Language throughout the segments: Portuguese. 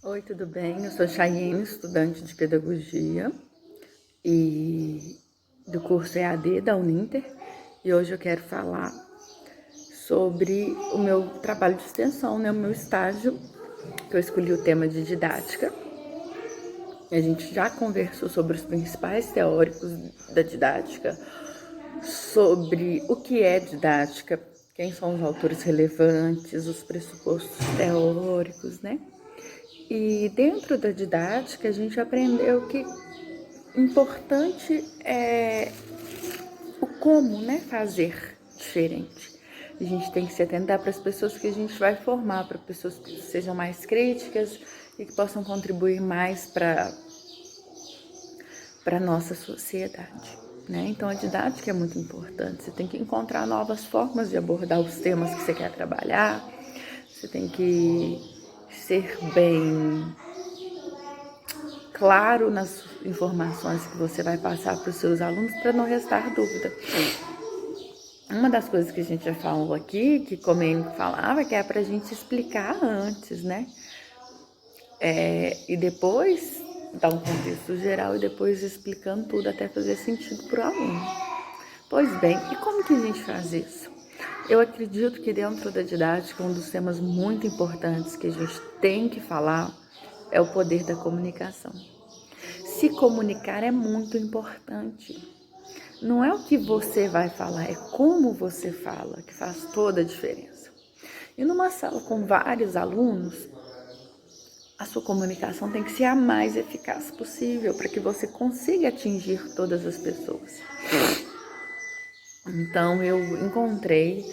Oi, tudo bem? Eu sou Chayenne, estudante de pedagogia e do curso EAD da Uninter, e hoje eu quero falar sobre o meu trabalho de extensão, né? O meu estágio, que eu escolhi o tema de didática. A gente já conversou sobre os principais teóricos da didática, sobre o que é didática, quem são os autores relevantes, os pressupostos teóricos, né? E dentro da didática, a gente aprendeu que importante é o como, né, fazer diferente. A gente tem que se atentar para as pessoas que a gente vai formar, para pessoas que sejam mais críticas e que possam contribuir mais para a nossa sociedade. Né? Então, a didática é muito importante. Você tem que encontrar novas formas de abordar os temas que você quer trabalhar. Você tem que ser bem claro nas informações que você vai passar para os seus alunos para não restar dúvida. Uma das coisas que a gente já falou aqui, que Comênico falava, que é para a gente explicar antes, né? E depois dar um contexto geral e depois explicando tudo até fazer sentido para o aluno. Pois bem, e como que a gente faz isso? Eu acredito que dentro da didática, um dos temas muito importantes que a gente tem que falar é o poder da comunicação. Se comunicar é muito importante. Não é o que você vai falar, é como você fala que faz toda a diferença. E numa sala com vários alunos, a sua comunicação tem que ser a mais eficaz possível para que você consiga atingir todas as pessoas. Então eu encontrei,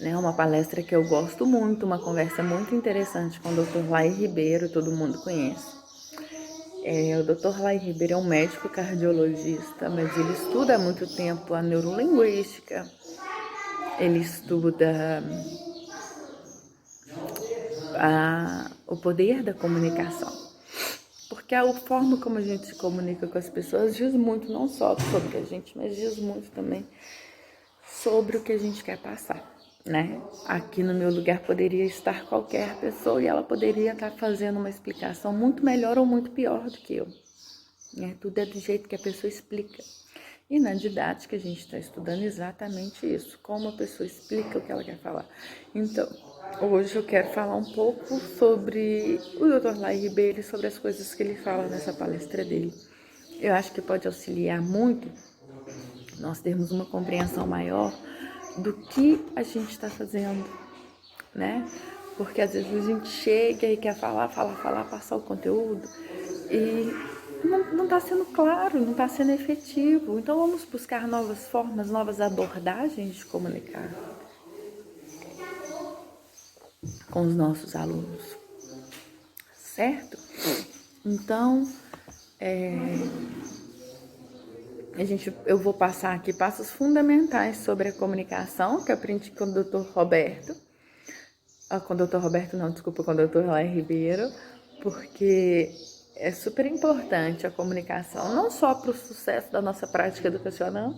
né, uma palestra que eu gosto muito, uma conversa muito interessante com o Dr. Lai Ribeiro, todo mundo conhece. O Dr. Lai Ribeiro é um médico cardiologista, mas ele estuda há muito tempo a neurolinguística, ele estuda o poder da comunicação. Porque a forma como a gente se comunica com as pessoas diz muito, não só sobre a gente, mas diz muito também sobre o que a gente quer passar, né? Aqui no meu lugar poderia estar qualquer pessoa e ela poderia estar fazendo uma explicação muito melhor ou muito pior do que eu. Tudo é do jeito que a pessoa explica. E na didática a gente está estudando exatamente isso, como a pessoa explica o que ela quer falar. Então, hoje eu quero falar um pouco sobre o Dr. Lai Ribeiro e sobre as coisas que ele fala nessa palestra dele. Eu acho que pode auxiliar muito nós termos uma compreensão maior do que a gente está fazendo, né? Porque às vezes a gente chega e quer falar, passar o conteúdo e não está sendo claro, não está sendo efetivo. Então vamos buscar novas formas, novas abordagens de comunicar com os nossos alunos, certo? Então, eu vou passar aqui passos fundamentais sobre a comunicação, que eu aprendi com o Dr. Roberto. Com o Dr. Roberto não, desculpa, com o Dr. Lai Ribeiro, porque é super importante a comunicação, não só para o sucesso da nossa prática educacional,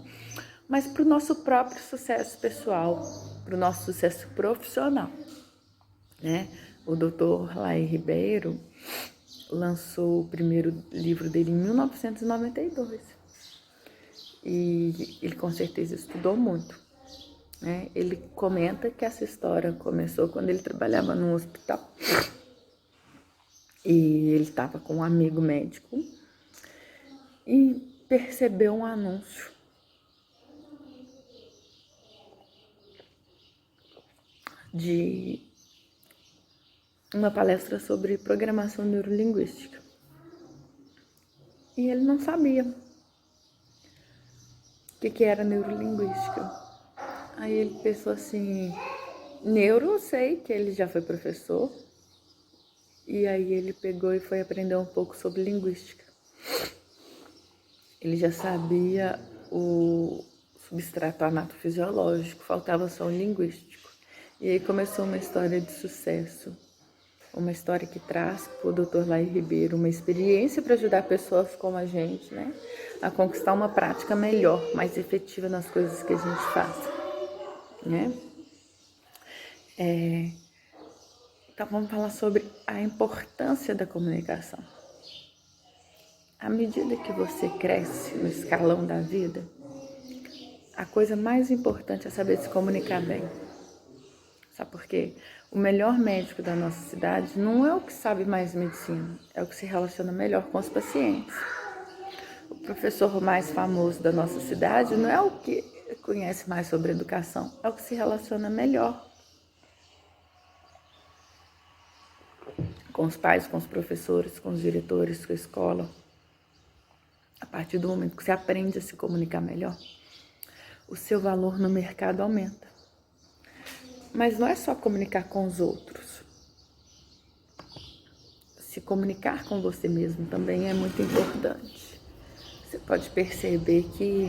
mas para o nosso próprio sucesso pessoal, para o nosso sucesso profissional, né? O Dr. Lai Ribeiro lançou o primeiro livro dele em 1992 e ele com certeza estudou muito, né? Ele comenta que essa história começou quando ele trabalhava num hospital e ele estava com um amigo médico e percebeu um anúncio de uma palestra sobre programação neurolinguística. E ele não sabia o que era neurolinguística. Aí ele pensou assim, neuro eu sei que ele já foi professor. E aí ele pegou e foi aprender um pouco sobre linguística. Ele já sabia o substrato anatofisiológico, faltava só o linguístico. E aí começou uma história de sucesso. Uma história que traz para o Dr. Lai Ribeiro uma experiência para ajudar pessoas como a gente, né? A conquistar uma prática melhor, mais efetiva nas coisas que a gente faz, né? Então vamos falar sobre a importância da comunicação. À medida que você cresce no escalão da vida, a coisa mais importante é saber se comunicar bem. Sabe por quê? O melhor médico da nossa cidade não é o que sabe mais medicina, é o que se relaciona melhor com os pacientes. O professor mais famoso da nossa cidade não é o que conhece mais sobre educação, é o que se relaciona melhor com os pais, com os professores, com os diretores, com a escola. A partir do momento que você aprende a se comunicar melhor, o seu valor no mercado aumenta. Mas não é só comunicar com os outros. Se comunicar com você mesmo também é muito importante. Você pode perceber que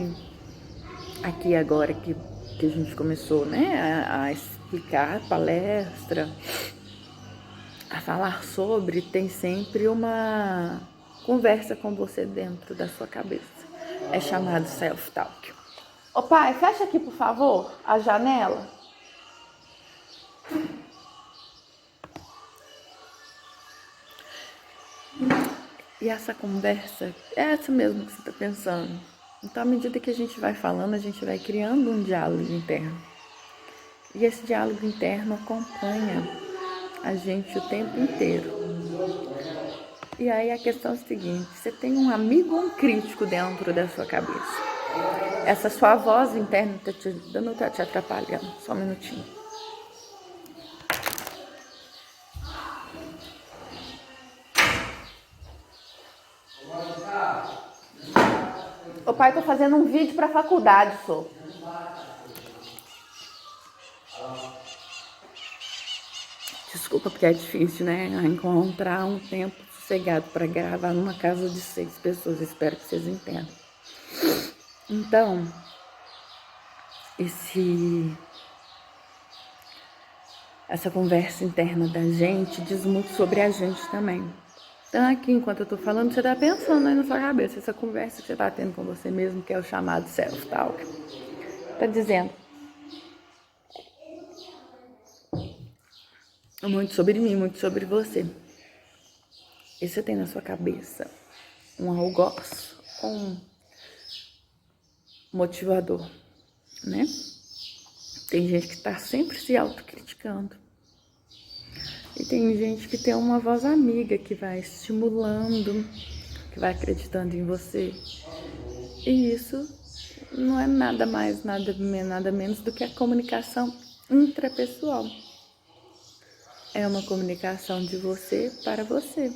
aqui agora que a gente começou, né, a explicar a palestra, a falar sobre, tem sempre uma conversa com você dentro da sua cabeça. É chamado self-talk. Ô pai, fecha aqui, por favor, a janela. E essa conversa é essa mesmo que você está pensando. Então, à medida que a gente vai falando, a gente vai criando um diálogo interno. E esse diálogo interno acompanha a gente o tempo inteiro. E aí a questão é a seguinte: você tem um amigo ou um crítico dentro da sua cabeça? Essa sua voz interna está te ajudando ou está te atrapalhando? Só um minutinho. O pai tá fazendo um vídeo para a faculdade, só. Desculpa, porque é difícil, né? Encontrar um tempo sossegado para gravar numa casa de 6 pessoas. Espero que vocês entendam. Então, essa conversa interna da gente diz muito sobre a gente também. Então, aqui, enquanto eu tô falando, você tá pensando aí na sua cabeça, essa conversa que você tá tendo com você mesmo, que é o chamado self-talk. Tá dizendo muito sobre mim, muito sobre você. E você tem na sua cabeça um algoz, um motivador, né? Tem gente que tá sempre se autocriticando. E tem gente que tem uma voz amiga que vai estimulando, que vai acreditando em você. E isso não é nada mais, nada menos do que a comunicação intrapessoal. É uma comunicação de você para você.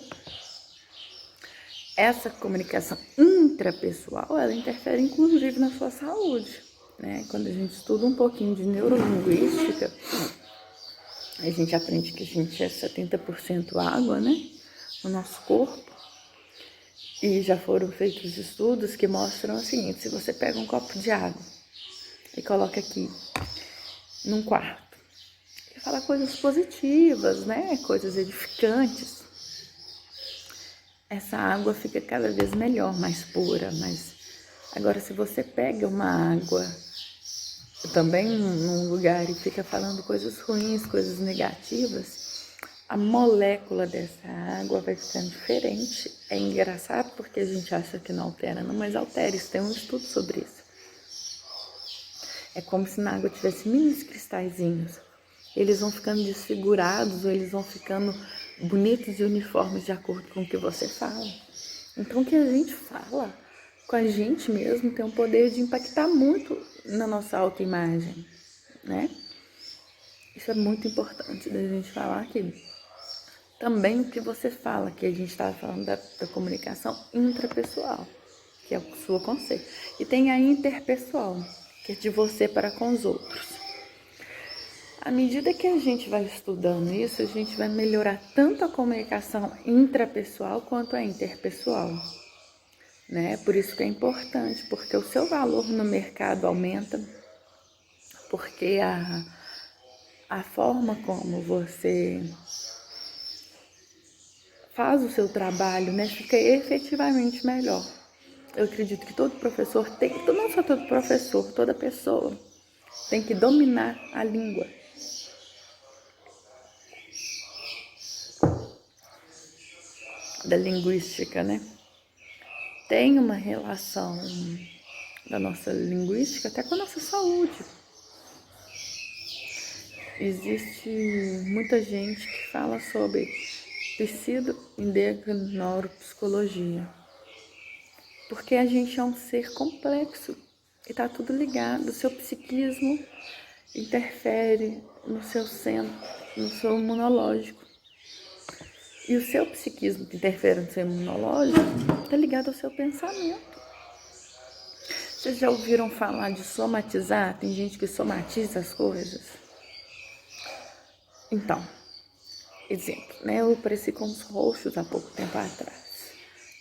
Essa comunicação intrapessoal, ela interfere inclusive na sua saúde, né? Quando a gente estuda um pouquinho de neurolinguística, a gente aprende que a gente é 70% água, né? No nosso corpo. E já foram feitos estudos que mostram o seguinte: se você pega um copo de água e coloca aqui num quarto e fala coisas positivas, né? Coisas edificantes, essa água fica cada vez melhor, mais pura. Mas agora, se você pega uma água também num lugar e fica falando coisas ruins, coisas negativas, a molécula dessa água vai ficando diferente. É engraçado porque a gente acha que não altera, não, mas altera. Isso tem um estudo sobre isso. É como se na água tivesse mini cristalzinhos. Eles vão ficando desfigurados ou eles vão ficando bonitos e uniformes de acordo com o que você fala. Então, o que a gente fala com a gente mesmo tem um poder de impactar muito na nossa autoimagem, né? Isso é muito importante da gente falar aqui. Também o que você fala, que a gente estava falando da comunicação intrapessoal, que é a sua conceito. E tem a interpessoal, que é de você para com os outros. À medida que a gente vai estudando isso, a gente vai melhorar tanto a comunicação intrapessoal quanto a interpessoal, né? Por isso que é importante, porque o seu valor no mercado aumenta, porque a forma como você faz o seu trabalho, né, fica efetivamente melhor. Eu acredito que todo professor tem, não só todo professor, toda pessoa tem que dominar a língua. da linguística, né? Tem uma relação da nossa linguística até com a nossa saúde. Existe muita gente que fala sobre pseudo-neuropsicologia, porque a gente é um ser complexo e tá tudo ligado. O seu psiquismo interfere no seu centro, no seu imunológico. E o seu psiquismo que interfere no seu imunológico tá ligado ao seu pensamento. Vocês já ouviram falar de somatizar? Tem gente que somatiza as coisas. Então, exemplo, né? Eu apareci com os roxos há pouco tempo atrás.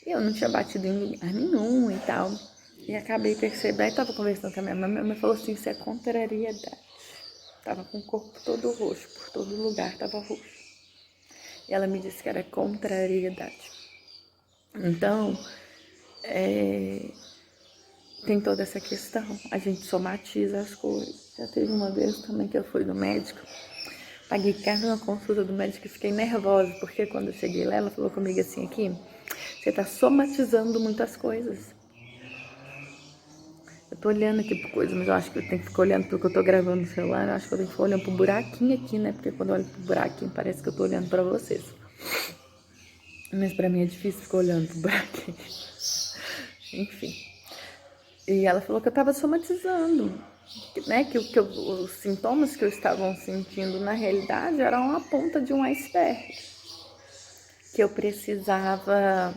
E eu não tinha batido em lugar nenhum e tal. E acabei percebendo, aí tava conversando com a minha mãe falou assim, isso é contrariedade. Tava com o corpo todo roxo, por todo lugar tava roxo. E ela me disse que era contrariedade. Então, tem toda essa questão. A gente somatiza as coisas. Já teve uma vez também que eu fui no médico. Paguei caro na consulta do médico e fiquei nervosa, porque quando eu cheguei lá, ela falou comigo assim, aqui, você tá somatizando muitas coisas. Eu tô olhando aqui por coisas, mas eu acho que eu tenho que ficar olhando porque eu tô gravando no celular, eu acho que eu tenho que ficar olhando pro buraquinho aqui, né? Porque quando eu olho pro buraquinho, parece que eu tô olhando pra vocês. Mas pra mim é difícil ficar olhando pro buraquinho. Enfim. E ela falou que eu tava somatizando, né? Que os sintomas que eu estava sentindo na realidade eram a ponta de um iceberg. Que eu precisava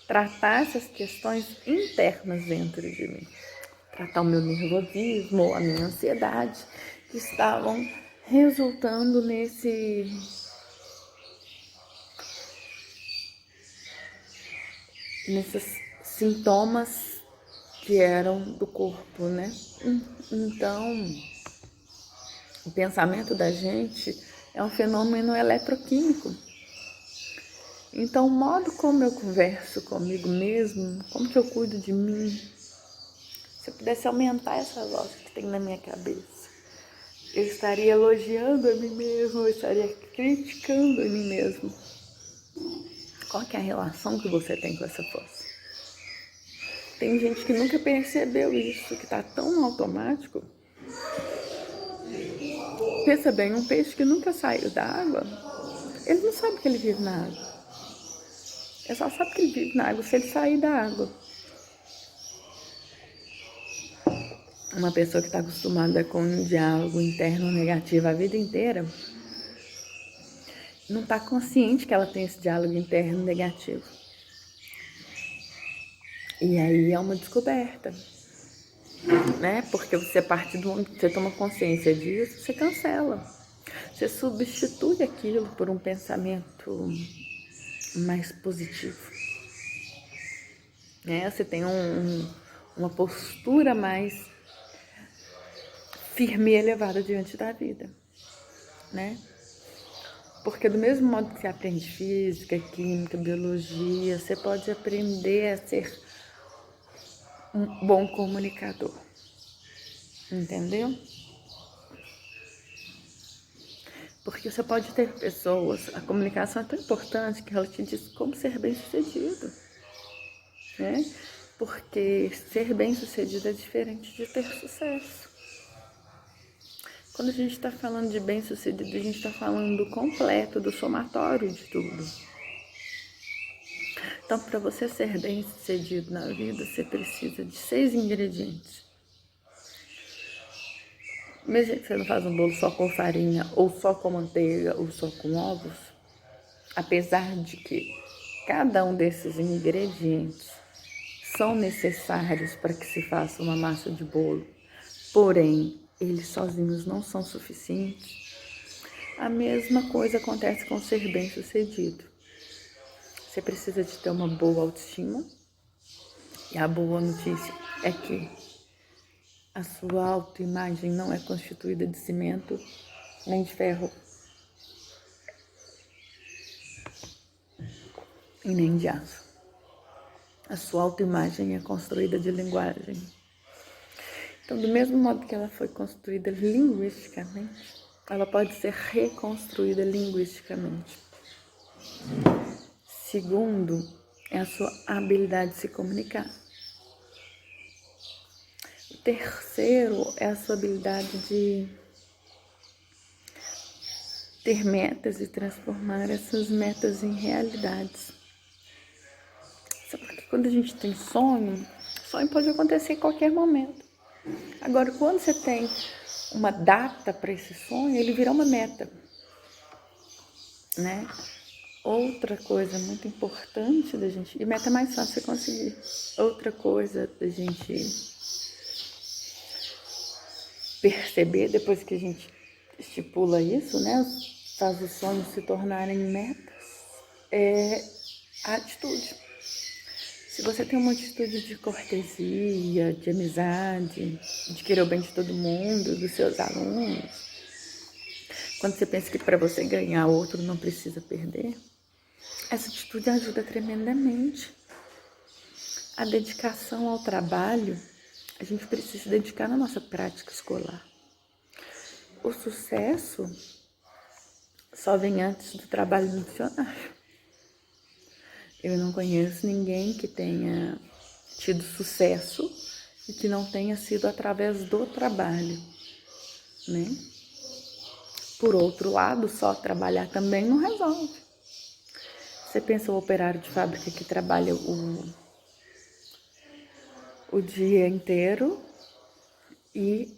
tratar essas questões internas dentro de mim. Tratar o meu nervosismo, a minha ansiedade, que estavam resultando nesses sintomas que eram do corpo, né? Então, o pensamento da gente é um fenômeno eletroquímico. Então, o modo como eu converso comigo mesmo, como que eu cuido de mim, se eu pudesse aumentar essa voz que tem na minha cabeça, eu estaria elogiando a mim mesmo, eu estaria criticando a mim mesmo. Qual que é a relação que você tem com essa voz? Tem gente que nunca percebeu isso, que tá tão no automático. Pensa bem, um peixe que nunca saiu da água, ele não sabe que ele vive na água. Ele só sabe que ele vive na água se ele sair da água. Uma pessoa que está acostumada com um diálogo interno negativo a vida inteira, não está consciente que ela tem esse diálogo interno negativo. E aí é uma descoberta, né? Porque você parte do momento que você toma consciência disso, você cancela. Você substitui aquilo por um pensamento mais positivo. Né? Você tem uma postura mais firme e elevada diante da vida, né? Porque do mesmo modo que você aprende física, química, biologia, você pode aprender a ser um bom comunicador, entendeu? Porque você pode ter pessoas, a comunicação é tão importante que ela te diz como ser bem-sucedido, né? Porque ser bem-sucedido é diferente de ter sucesso. Quando a gente está falando de bem-sucedido, a gente está falando do completo, do somatório de tudo. Então, para você ser bem-sucedido na vida, você precisa de 6 ingredientes. Mesmo que você não faz um bolo só com farinha, ou só com manteiga, ou só com ovos, apesar de que cada um desses ingredientes são necessários para que se faça uma massa de bolo, porém, eles sozinhos não são suficientes. A mesma coisa acontece com ser bem-sucedido. Você precisa de ter uma boa autoestima. E a boa notícia é que a sua autoimagem não é constituída de cimento nem de ferro e nem de aço. A sua autoimagem é construída de linguagem. Então, do mesmo modo que ela foi construída linguisticamente, ela pode ser reconstruída linguisticamente. Segundo, é a sua habilidade de se comunicar. O terceiro é a sua habilidade de ter metas e transformar essas metas em realidades. Sabe porque quando a gente tem sonho pode acontecer em qualquer momento. Agora, quando você tem uma data para esse sonho, ele virá uma meta, né? Outra coisa muito importante da gente, e meta é mais fácil você conseguir. Outra coisa da gente perceber depois que a gente estipula isso, né? Faz os sonhos se tornarem metas, é a atitude. Se você tem uma atitude de cortesia, de amizade, de querer o bem de todo mundo, dos seus alunos, quando você pensa que para você ganhar, o outro não precisa perder, essa atitude ajuda tremendamente. A dedicação ao trabalho, a gente precisa se dedicar na nossa prática escolar. O sucesso só vem antes do trabalho no dicionário. Eu não conheço ninguém que tenha tido sucesso e que não tenha sido através do trabalho, né? Por outro lado, só trabalhar também não resolve. Você pensa o operário de fábrica que trabalha o dia inteiro e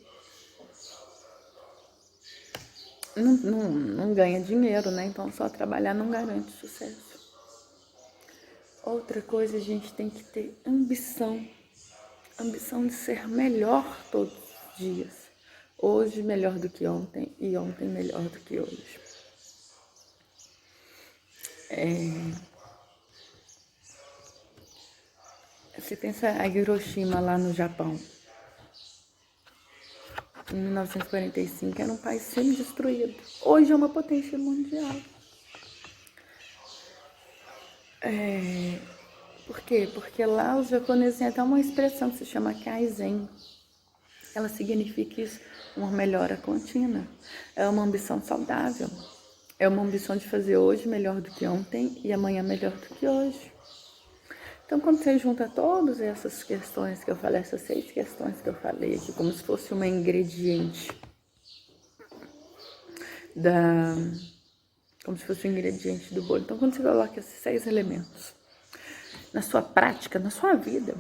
não ganha dinheiro, né? Então só trabalhar não garante sucesso. Outra coisa, a gente tem que ter ambição. Ambição de ser melhor todos os dias. Hoje melhor do que ontem e ontem melhor do que hoje. Você pensa a Hiroshima lá no Japão. Em 1945 era um país semi-destruído. Hoje é uma potência mundial. Por quê? Porque lá os japoneses têm até uma expressão que se chama Kaizen. Ela significa isso, uma melhora contínua. É uma ambição saudável. É uma ambição de fazer hoje melhor do que ontem e amanhã melhor do que hoje. Então, quando você junta todas essas questões que eu falei, essas 6 questões que eu falei aqui, como se fosse uma ingrediente como se fosse um ingrediente do bolo. Então, quando você coloca esses 6 elementos na sua prática, na sua vida,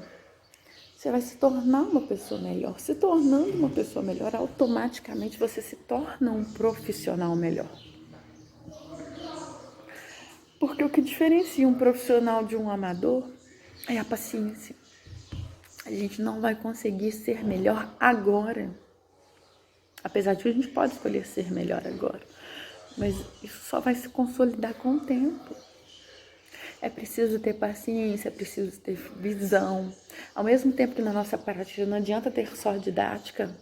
você vai se tornar uma pessoa melhor. Se tornando uma pessoa melhor, automaticamente você se torna um profissional melhor. Porque o que diferencia um profissional de um amador é a paciência. A gente não vai conseguir ser melhor agora. Apesar de que a gente pode escolher ser melhor agora. Mas isso só vai se consolidar com o tempo. É preciso ter paciência, é preciso ter visão. Ao mesmo tempo que na nossa prática não adianta ter só didática,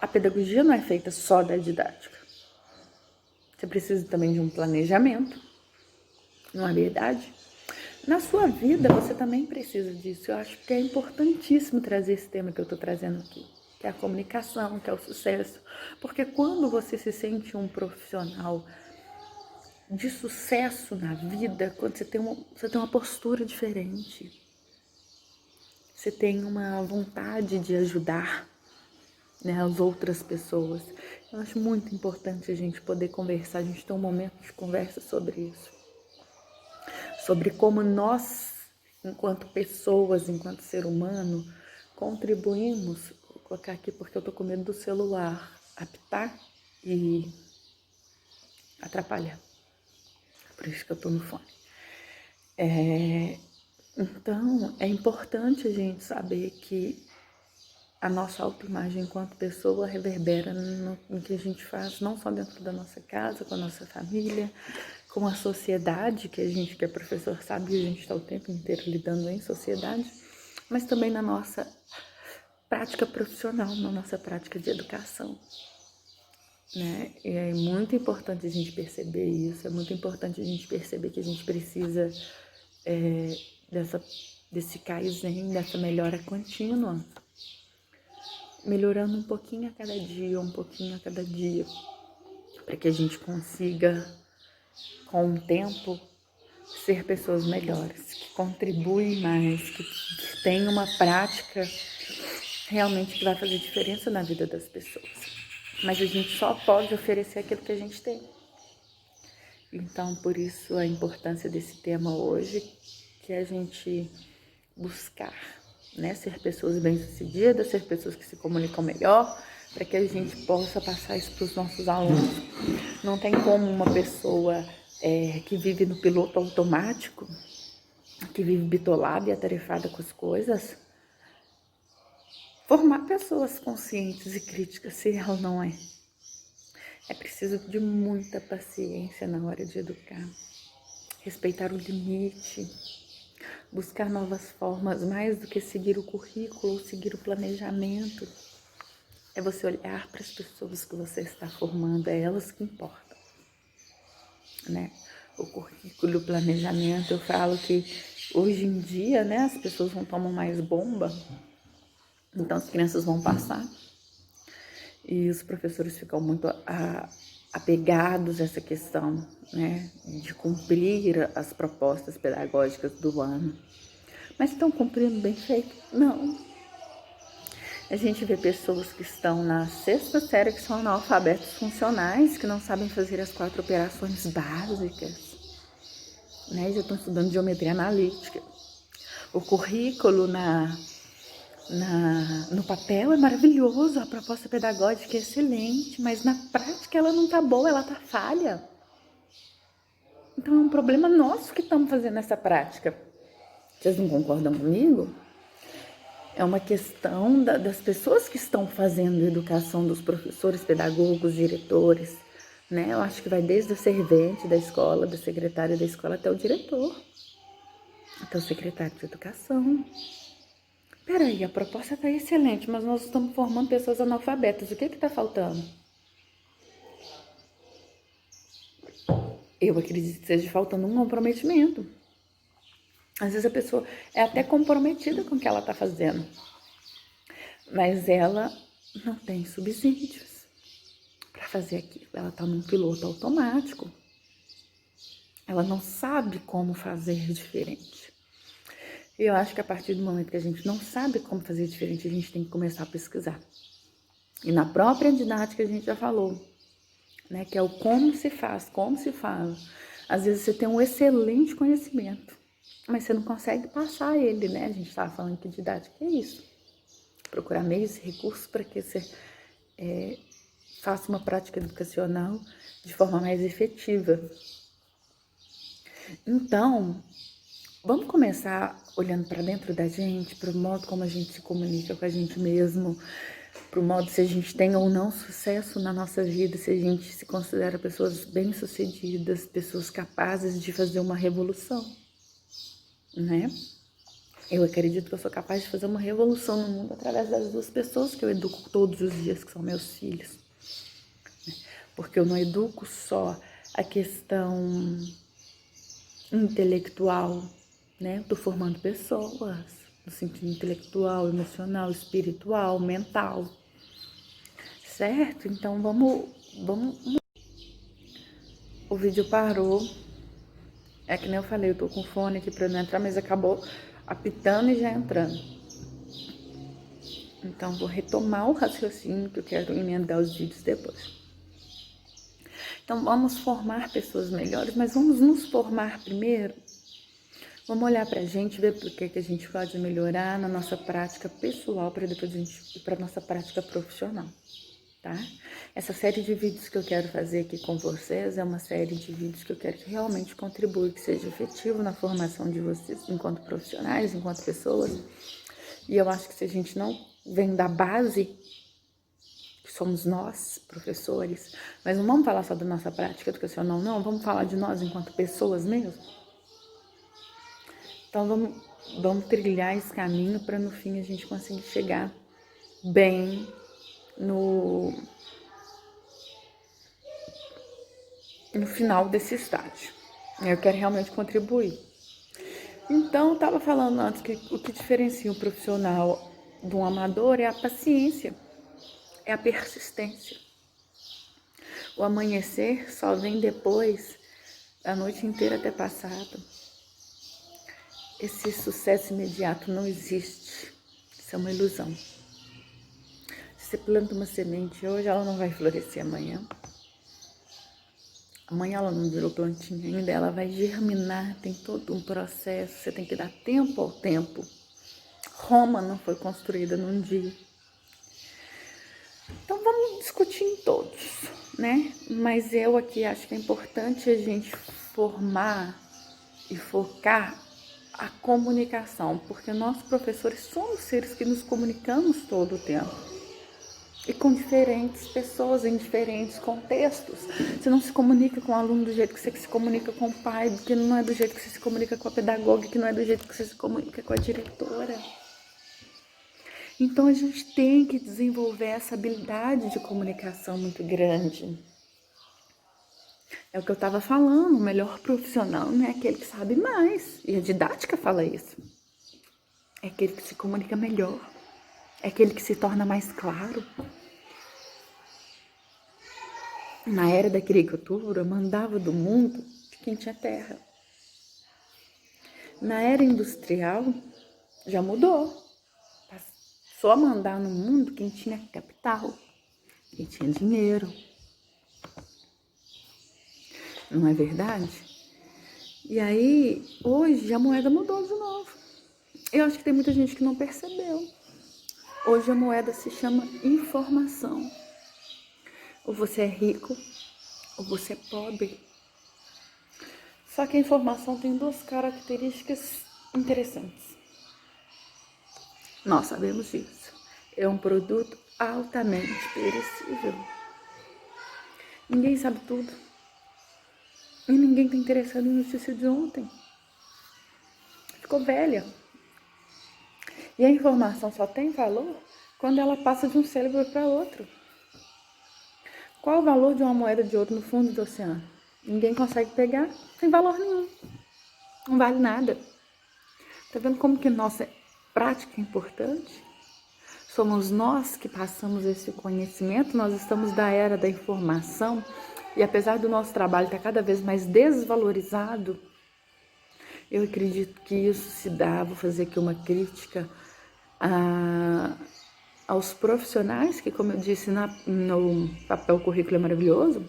a pedagogia não é feita só da didática. Você precisa também de um planejamento, não é verdade? Na sua vida você também precisa disso. Eu acho que é importantíssimo trazer esse tema que eu estou trazendo aqui, que é a comunicação, que é o sucesso. Porque quando você se sente um profissional de sucesso na vida, quando você tem uma postura diferente, você tem uma vontade de ajudar, né, as outras pessoas. Eu acho muito importante a gente poder conversar, a gente ter um momento de conversa sobre isso. Sobre como nós, enquanto pessoas, enquanto ser humano, contribuímos. Vou colocar aqui porque eu tô com medo do celular apitar e atrapalhar. Por isso que eu tô no fone. Então, é importante a gente saber que a nossa autoimagem enquanto pessoa reverbera no que a gente faz, não só dentro da nossa casa, com a nossa família, com a sociedade, que a gente que é professor sabe que a gente está o tempo inteiro lidando em sociedade, mas também na nossa prática profissional, na nossa prática de educação. Né? E é muito importante a gente perceber isso, é muito importante a gente perceber que a gente precisa desse Kaizen, dessa melhora contínua. melhorando um pouquinho a cada dia, para que a gente consiga, com o tempo, ser pessoas melhores, que contribuem mais, que tenham uma prática realmente que vai fazer diferença na vida das pessoas. Mas a gente só pode oferecer aquilo que a gente tem. Então, por isso a importância desse tema hoje, que é a gente buscar, né, ser pessoas bem-sucedidas, ser pessoas que se comunicam melhor, para que a gente possa passar isso para os nossos alunos. Não tem como uma pessoa que vive no piloto automático, que vive bitolada e atarefada com as coisas, formar pessoas conscientes e críticas, se ela não é. É preciso de muita paciência na hora de educar, respeitar o limite, buscar novas formas, mais do que seguir o currículo ou seguir o planejamento. É você olhar para as pessoas que você está formando, é elas que importam, né? O currículo, o planejamento, eu falo que hoje em dia, né, as pessoas não tomam mais bomba, então as crianças vão passar e os professores ficam muito apegados a essa questão, né, de cumprir as propostas pedagógicas do ano. Mas estão cumprindo bem feito? Não. A gente vê pessoas que estão na 6ª série, que são analfabetos funcionais, que não sabem fazer as 4 operações básicas, né? Já estão estudando geometria analítica. O currículo no papel é maravilhoso, a proposta pedagógica é excelente, mas na prática ela não está boa, ela está falha. Então é um problema nosso que estamos fazendo essa prática. Vocês não concordam comigo? É uma questão das pessoas que estão fazendo a educação, dos professores, pedagogos, diretores, né? Eu acho que vai desde o servente da escola, da secretária da escola, até o diretor, até o secretário de educação. Peraí, a proposta está excelente, mas nós estamos formando pessoas analfabetas. O que está faltando? Eu acredito que seja faltando um comprometimento. Às vezes a pessoa é até comprometida com o que ela está fazendo, mas ela não tem subsídios para fazer aquilo. Ela está num piloto automático. Ela não sabe como fazer diferente. E eu acho que a partir do momento que a gente não sabe como fazer diferente, a gente tem que começar a pesquisar. E na própria didática a gente já falou, né, que é o como se faz, como se fala. Às vezes você tem um excelente conhecimento, mas você não consegue passar ele, né? A gente estava falando que didática é isso. Procurar meios e recursos para que você faça uma prática educacional de forma mais efetiva. Então, vamos começar olhando para dentro da gente, para o modo como a gente se comunica com a gente mesmo, para o modo se a gente tem ou não sucesso na nossa vida, se a gente se considera pessoas bem-sucedidas, pessoas capazes de fazer uma revolução, né? Eu acredito que eu sou capaz de fazer uma revolução no mundo através das 2 pessoas que eu educo todos os dias, que são meus filhos. Porque eu não educo só a questão intelectual, né? Estou formando pessoas no sentido intelectual, emocional, espiritual, mental, certo? Então vamos. O vídeo parou. É que nem eu falei, eu tô com fone aqui para não entrar, mas acabou apitando e já entrando. Então vou retomar o raciocínio, que eu quero emendar os vídeos depois. Então vamos formar pessoas melhores, mas vamos nos formar primeiro. Vamos olhar pra gente, ver por que a gente pode melhorar na nossa prática pessoal, para depois a gente ir pra nossa prática profissional, tá? Essa série de vídeos que eu quero fazer aqui com vocês é uma série de vídeos que eu quero que realmente contribua, que seja efetivo na formação de vocês enquanto profissionais, enquanto pessoas. E eu acho que se a gente não vem da base, que somos nós, professores, mas não vamos falar só da nossa prática educacional, não, vamos falar de nós enquanto pessoas mesmo. Então vamos trilhar esse caminho para no fim a gente conseguir chegar bem no final desse estágio. Eu quero realmente contribuir. Então, eu estava falando antes que o que diferencia um profissional de um amador é a paciência. é a persistência. O amanhecer só vem depois da noite inteira ter passado. Esse sucesso imediato não existe. Isso é uma ilusão. Se você planta uma semente hoje, ela não vai florescer amanhã. Amanhã ela não virou plantinha ainda, ela vai germinar, tem todo um processo, você tem que dar tempo ao tempo. Roma não foi construída num dia. Então vamos discutir em todos, né? Mas eu aqui acho que é importante a gente formar e focar a comunicação, porque nós professores somos seres que nos comunicamos todo o tempo. E com diferentes pessoas, em diferentes contextos. Você não se comunica com o aluno do jeito que você se comunica com o pai, que não é do jeito que você se comunica com a pedagoga, que não é do jeito que você se comunica com a diretora. Então a gente tem que desenvolver essa habilidade de comunicação muito grande. É o que eu estava falando, o melhor profissional não é aquele que sabe mais. E a didática fala isso. É aquele que se comunica melhor. É aquele que se torna mais claro. Na era da agricultura, mandava do mundo de quem tinha terra. Na era industrial, já mudou. Passou a mandar no mundo quem tinha capital, quem tinha dinheiro. Não é verdade? E aí, hoje, a moeda mudou de novo. Eu acho que tem muita gente que não percebeu. Hoje a moeda se chama informação. Ou você é rico, ou você é pobre. Só que a informação tem duas características interessantes. Nós sabemos disso. É um produto altamente perecível. Ninguém sabe tudo. E ninguém está interessado em notícia de ontem. Ficou velha. E a informação só tem valor quando ela passa de um cérebro para outro. Qual o valor de uma moeda de ouro no fundo do oceano? Ninguém consegue pegar, não tem valor nenhum. Não vale nada. Tá vendo como que nossa prática é importante? Somos nós que passamos esse conhecimento, nós estamos da era da informação e apesar do nosso trabalho estar cada vez mais desvalorizado, eu acredito que isso se dá, vou fazer aqui uma crítica aos profissionais, que como eu disse no papel currículo é maravilhoso,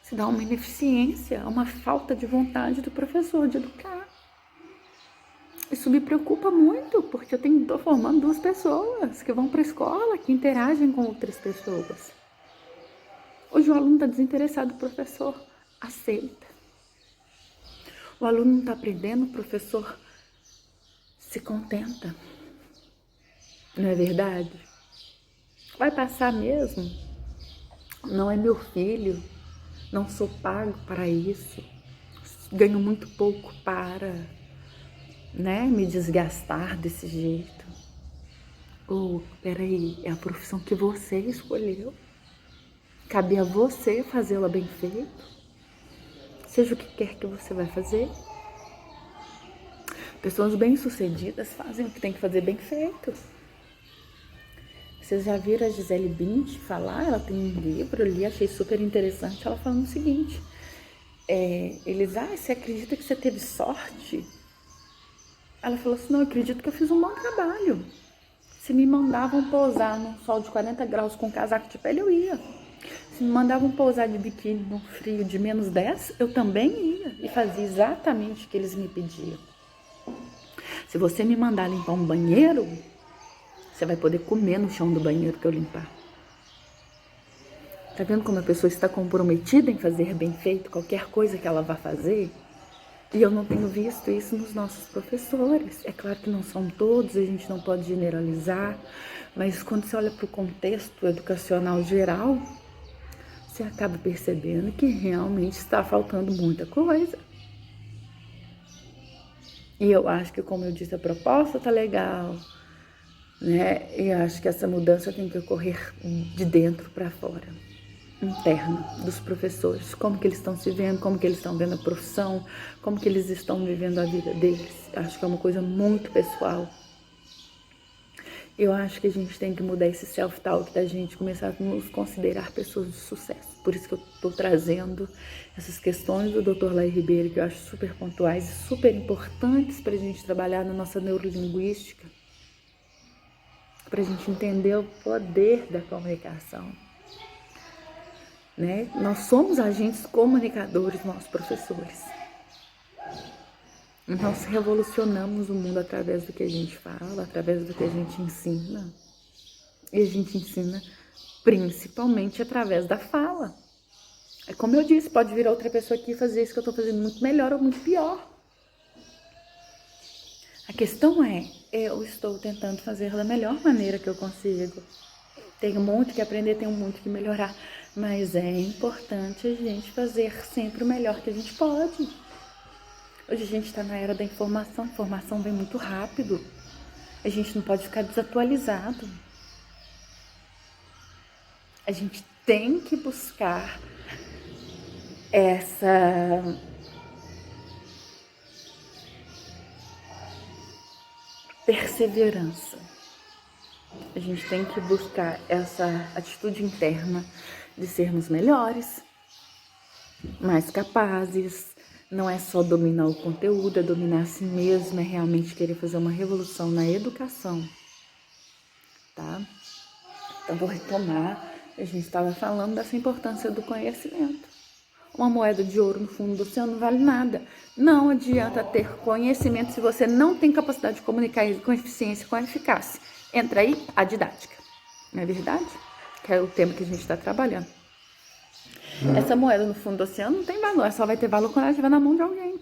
se dá uma ineficiência, uma falta de vontade do professor de educar. Isso me preocupa muito, porque eu estou formando duas pessoas que vão para a escola, que interagem com outras pessoas. Hoje o aluno está desinteressado, o professor aceita. O aluno não está aprendendo, o professor se contenta. Não é verdade? Vai passar mesmo? Não é meu filho, não sou pago para isso, ganho muito pouco para, me desgastar desse jeito. Ou, peraí, é a profissão que você escolheu. Cabe a você fazê-la bem feito. Seja o que quer que você vai fazer. Pessoas bem-sucedidas fazem o que tem que fazer bem feito. Vocês já viram a Gisele Bündchen falar? Ela tem um livro ali, achei super interessante. Ela falando o seguinte: você acredita que você teve sorte? Ela falou assim: não, eu acredito que eu fiz um bom trabalho. Se me mandavam pousar num sol de 40 graus com um casaco de pele, eu ia. Se me mandavam pousar de biquíni num frio de -10, eu também ia e fazia exatamente o que eles me pediam. Se você me mandar limpar um banheiro, você vai poder comer no chão do banheiro que eu limpar. Tá vendo como a pessoa está comprometida em fazer bem feito qualquer coisa que ela vá fazer? E eu não tenho visto isso nos nossos professores. É claro que não são todos, a gente não pode generalizar, mas quando você olha para o contexto educacional geral, você acaba percebendo que realmente está faltando muita coisa. E eu acho que, como eu disse, a proposta tá legal, né? E acho que essa mudança tem que ocorrer de dentro para fora, interna dos professores, como que eles estão se vendo, como que eles estão vendo a profissão, como que eles estão vivendo a vida deles. Acho que é uma coisa muito pessoal. Eu acho que a gente tem que mudar esse self-talk da gente, começar a nos considerar pessoas de sucesso. Por isso que eu estou trazendo essas questões do Dr. Laí Ribeiro, que eu acho super pontuais e super importantes para a gente trabalhar na nossa neurolinguística, para a gente entender o poder da comunicação. Né? Nós somos agentes comunicadores, nós professores. Nós revolucionamos o mundo através do que a gente fala, através do que a gente ensina. E a gente ensina principalmente através da fala. É como eu disse, pode vir outra pessoa aqui e fazer isso que eu estou fazendo muito melhor ou muito pior. A questão é, eu estou tentando fazer da melhor maneira que eu consigo. Tenho muito que aprender, tenho muito que melhorar. Mas é importante a gente fazer sempre o melhor que a gente pode. Hoje a gente está na era da informação, a informação vem muito rápido. A gente não pode ficar desatualizado. A gente tem que buscar essa perseverança. A gente tem que buscar essa atitude interna de sermos melhores, mais capazes. Não é só dominar o conteúdo, é dominar a si mesmo, é realmente querer fazer uma revolução na educação, tá? Então, vou retomar. A gente estava falando dessa importância do conhecimento. Uma moeda de ouro no fundo do oceano não vale nada. Não adianta ter conhecimento se você não tem capacidade de comunicar ele com eficiência, com eficácia. Entra aí a didática, não é verdade? Que é o tema que a gente está trabalhando. Essa moeda no fundo do oceano não tem valor, só vai ter valor quando ela estiver na mão de alguém.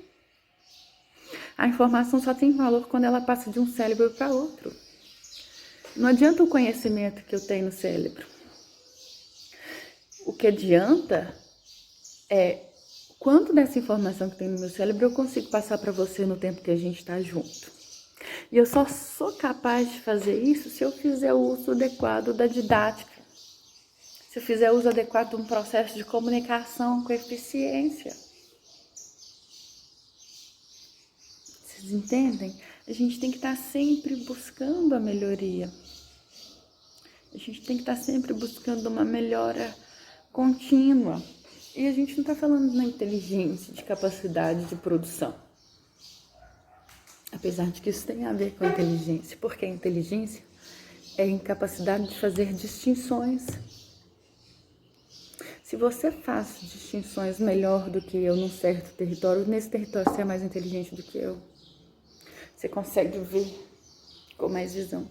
A informação só tem valor quando ela passa de um cérebro para outro. Não adianta o conhecimento que eu tenho no cérebro. O que adianta é quanto dessa informação que tem no meu cérebro eu consigo passar para você no tempo que a gente está junto. E eu só sou capaz de fazer isso se eu fizer o uso adequado da didática. Se eu fizer uso adequado de um processo de comunicação com eficiência. Vocês entendem? A gente tem que estar sempre buscando a melhoria. A gente tem que estar sempre buscando uma melhora contínua. E a gente não está falando na inteligência, de capacidade de produção. Apesar de que isso tem a ver com a inteligência, porque a inteligência é a incapacidade de fazer distinções. Se você faz distinções melhor do que eu num certo território, nesse território você é mais inteligente do que eu. Você consegue ver com mais visão.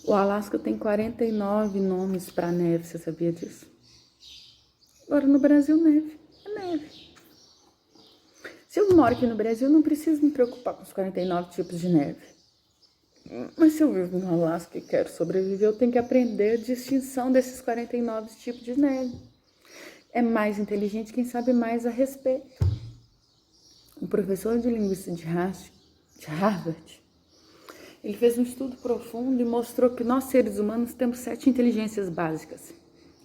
O Alasca tem 49 nomes para neve, você sabia disso? Agora no Brasil, neve. É neve. Se eu moro aqui no Brasil, eu não preciso me preocupar com os 49 tipos de neve. Mas se eu vivo no Alasca e quero sobreviver, eu tenho que aprender a distinção desses 49 tipos de neve. É mais inteligente quem sabe mais a respeito. Um professor de linguística de Harvard, ele fez um estudo profundo e mostrou que nós, seres humanos, temos 7 inteligências básicas.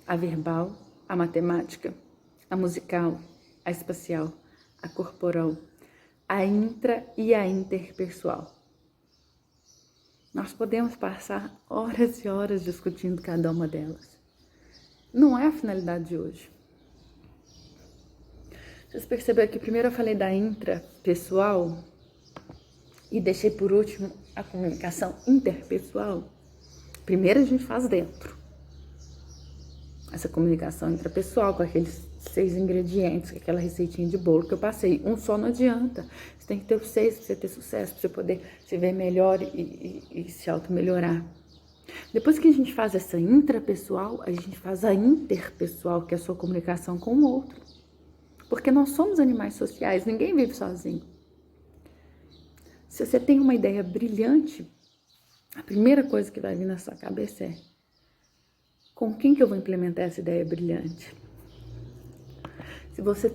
A verbal, a matemática, a musical, a espacial, a corporal, a intra e a interpessoal. Nós podemos passar horas e horas discutindo cada uma delas. Não é a finalidade de hoje. Vocês perceberam que primeiro eu falei da intrapessoal e deixei por último a comunicação interpessoal? Primeiro a gente faz dentro. Essa comunicação intrapessoal com aqueles 6 ingredientes, com aquela receitinha de bolo que eu passei. Um só não adianta. Você tem que ter os 6 para você ter sucesso, para você poder se ver melhor e se auto-melhorar. Depois que a gente faz essa intrapessoal, a gente faz a interpessoal, que é a sua comunicação com o outro. Porque nós somos animais sociais, ninguém vive sozinho. Se você tem uma ideia brilhante, a primeira coisa que vai vir na sua cabeça é: com quem que eu vou implementar essa ideia brilhante? Se você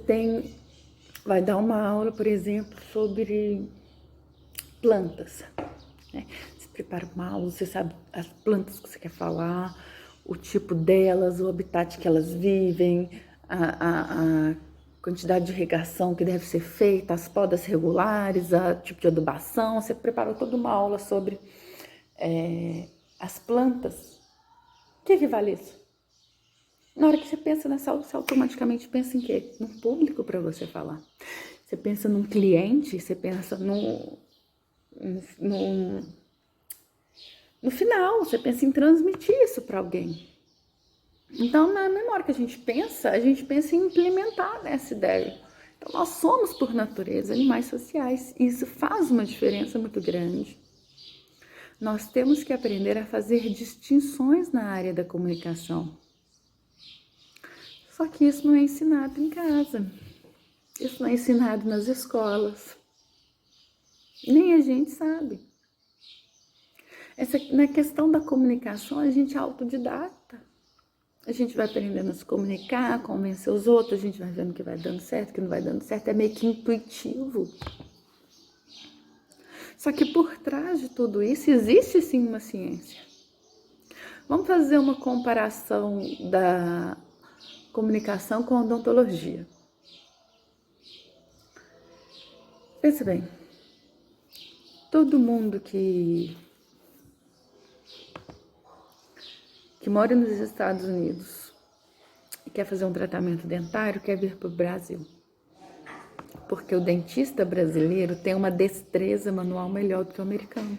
vai dar uma aula, por exemplo, sobre plantas, né? Você prepara uma aula, você sabe as plantas que você quer falar, o tipo delas, o habitat que elas vivem, a quantidade de irrigação que deve ser feita, as podas regulares, o tipo de adubação. Você preparou toda uma aula sobre as plantas. O que vale isso? Na hora que você pensa na saúde, você automaticamente pensa em quê? Num público para você falar. Você pensa num cliente, você pensa no final, você pensa em transmitir isso para alguém. Então, na mesma hora que a gente pensa em implementar essa ideia. Então, nós somos, por natureza, animais sociais. E isso faz uma diferença muito grande. Nós temos que aprender a fazer distinções na área da comunicação. Só que isso não é ensinado em casa. Isso não é ensinado nas escolas. Nem a gente sabe. Na questão da comunicação, a gente é autodidata. A gente vai aprendendo a se comunicar, a convencer os outros, a gente vai vendo que vai dando certo, que não vai dando certo. É meio que intuitivo. Só que por trás de tudo isso, existe sim uma ciência. Vamos fazer uma comparação da comunicação com a odontologia. Pensa bem, todo mundo que mora nos Estados Unidos e quer fazer um tratamento dentário quer vir para o Brasil. Porque o dentista brasileiro tem uma destreza manual melhor do que o americano.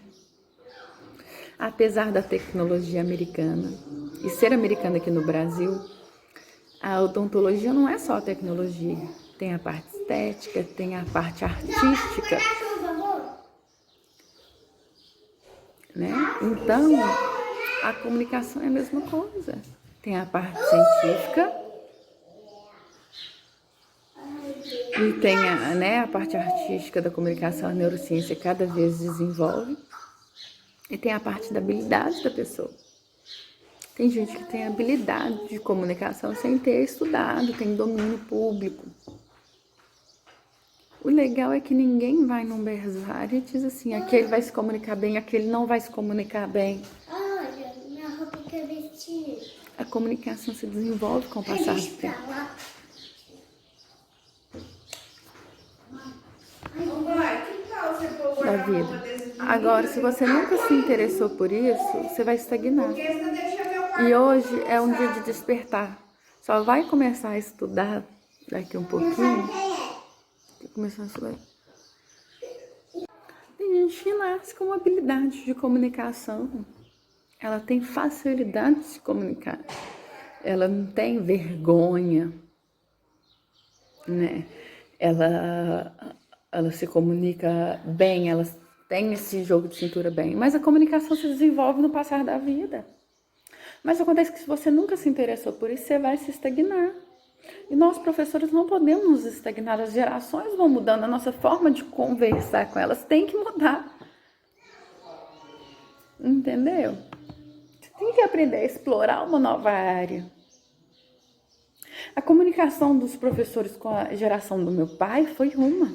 Apesar da tecnologia americana e ser americana aqui no Brasil, a odontologia não é só a tecnologia. Tem a parte estética, tem a parte artística. Né? Então, a comunicação é a mesma coisa. Tem a parte científica e tem a parte artística da comunicação, a neurociência cada vez desenvolve. E tem a parte da habilidade da pessoa. Tem gente que tem habilidade de comunicação sem ter estudado, tem domínio público. O legal é que ninguém vai num berçário e diz assim, aquele vai se comunicar bem, aquele não vai se comunicar bem. Olha, minha roupa que eu vesti. A comunicação se desenvolve com o passar do tempo. Da vida. Agora, se você nunca se interessou por isso, você vai estagnar. E hoje é um dia de despertar. Só vai começar a estudar daqui um pouquinho. Começar a estudar. Tem gente que nasce com uma habilidade de comunicação. Ela tem facilidade de se comunicar. Ela não tem vergonha, né? Ela se comunica bem, ela tem esse jogo de cintura bem. Mas a comunicação se desenvolve no passar da vida. Mas acontece que se você nunca se interessou por isso, você vai se estagnar. E nós, professores, não podemos nos estagnar. As gerações vão mudando, a nossa forma de conversar com elas tem que mudar. Entendeu? Você tem que aprender a explorar uma nova área. A comunicação dos professores com a geração do meu pai foi uma.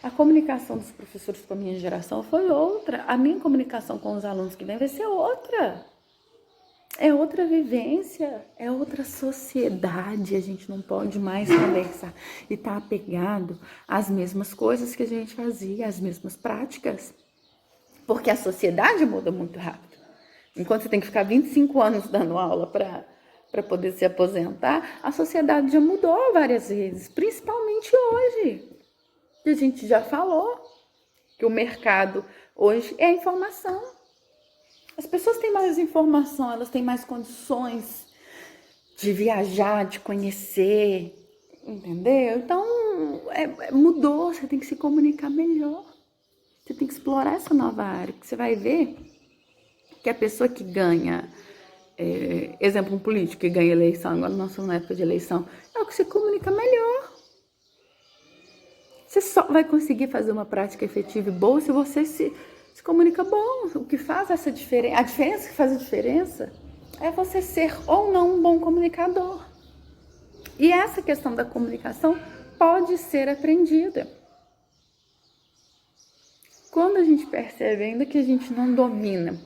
A comunicação dos professores com a minha geração foi outra. A minha comunicação com os alunos que vêm vai ser outra. É outra vivência, é outra sociedade. A gente não pode mais conversar e estar apegado às mesmas coisas que a gente fazia, às mesmas práticas. Porque a sociedade muda muito rápido. Enquanto você tem que ficar 25 anos dando aula para poder se aposentar, a sociedade já mudou várias vezes, principalmente hoje. Que a gente já falou que o mercado hoje é a informação. As pessoas têm mais informação, elas têm mais condições de viajar, de conhecer, entendeu? Então, mudou, você tem que se comunicar melhor. Você tem que explorar essa nova área, porque você vai ver que a pessoa que ganha, exemplo, um político que ganha eleição, agora nós estamos na época de eleição, é o que se comunica melhor. Você só vai conseguir fazer uma prática efetiva e boa se você se comunica bom. O que faz essa diferença, a diferença que faz a diferença é você ser ou não um bom comunicador. E essa questão da comunicação pode ser aprendida. Quando a gente percebe ainda que a gente não domina,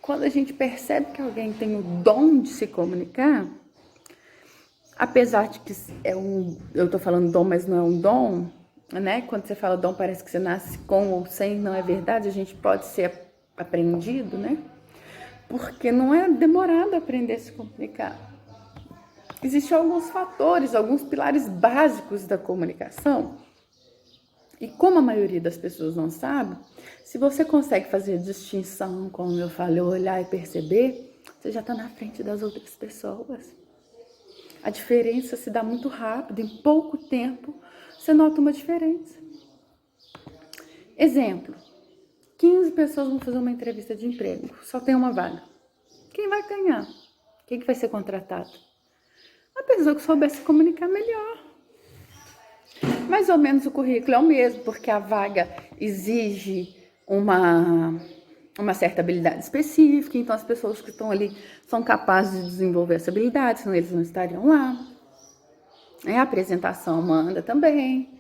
quando a gente percebe que alguém tem o dom de se comunicar, apesar de que eu tô falando dom, mas não é um dom, né? Quando você fala dom, parece que você nasce com ou sem, não é verdade. A gente pode ser aprendido, né? Porque não é demorado aprender a se comunicar. Existem alguns fatores, alguns pilares básicos da comunicação. E como a maioria das pessoas não sabe, se você consegue fazer distinção, como eu falei, olhar e perceber, você já está na frente das outras pessoas. A diferença se dá muito rápido, em pouco tempo você nota uma diferença. Exemplo, 15 pessoas vão fazer uma entrevista de emprego, só tem uma vaga. Quem vai ganhar? Quem que vai ser contratado? Uma pessoa que souber se comunicar melhor. Mais ou menos o currículo é o mesmo, porque a vaga exige uma certa habilidade específica, então as pessoas que estão ali são capazes de desenvolver essa habilidade, senão eles não estariam lá. A apresentação manda também.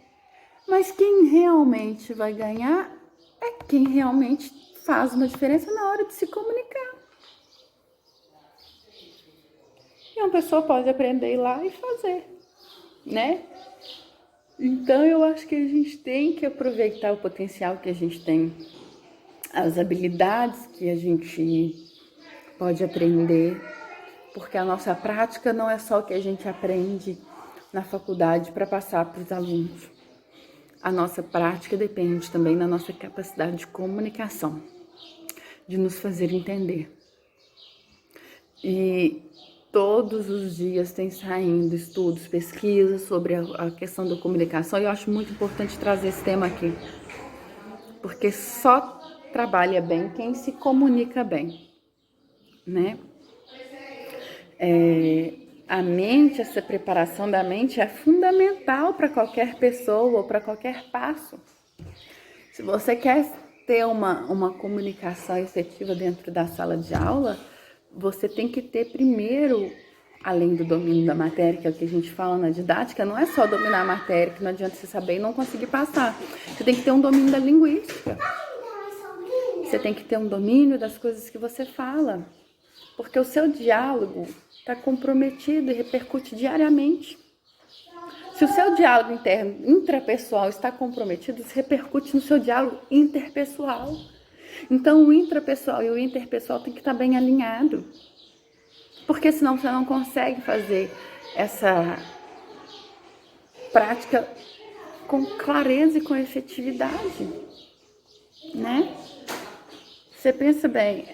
Mas quem realmente vai ganhar é quem realmente faz uma diferença na hora de se comunicar. E uma pessoa pode aprender a ir lá e fazer, né? Então eu acho que a gente tem que aproveitar o potencial que a gente tem, as habilidades que a gente pode aprender, porque a nossa prática não é só o que a gente aprende na faculdade para passar para os alunos. A nossa prática depende também da nossa capacidade de comunicação, de nos fazer entender. E todos os dias tem saindo estudos, pesquisas sobre a questão da comunicação, e eu acho muito importante trazer esse tema aqui, porque só trabalha bem quem se comunica bem, né? A mente, essa preparação da mente é fundamental para qualquer pessoa ou para qualquer passo. Se você quer ter uma comunicação efetiva dentro da sala de aula, você tem que ter primeiro, além do domínio da matéria, que é o que a gente fala na didática, não é só dominar a matéria, que não adianta você saber e não conseguir passar. Você tem que ter um domínio da linguística. Você tem que ter um domínio das coisas que você fala. Porque o seu diálogo está comprometido e repercute diariamente. Se o seu diálogo interno, intrapessoal está comprometido, isso repercute no seu diálogo interpessoal. Então, o intrapessoal e o interpessoal tem que estar bem alinhado. Porque senão você não consegue fazer essa prática com clareza e com efetividade, né? Você pensa bem,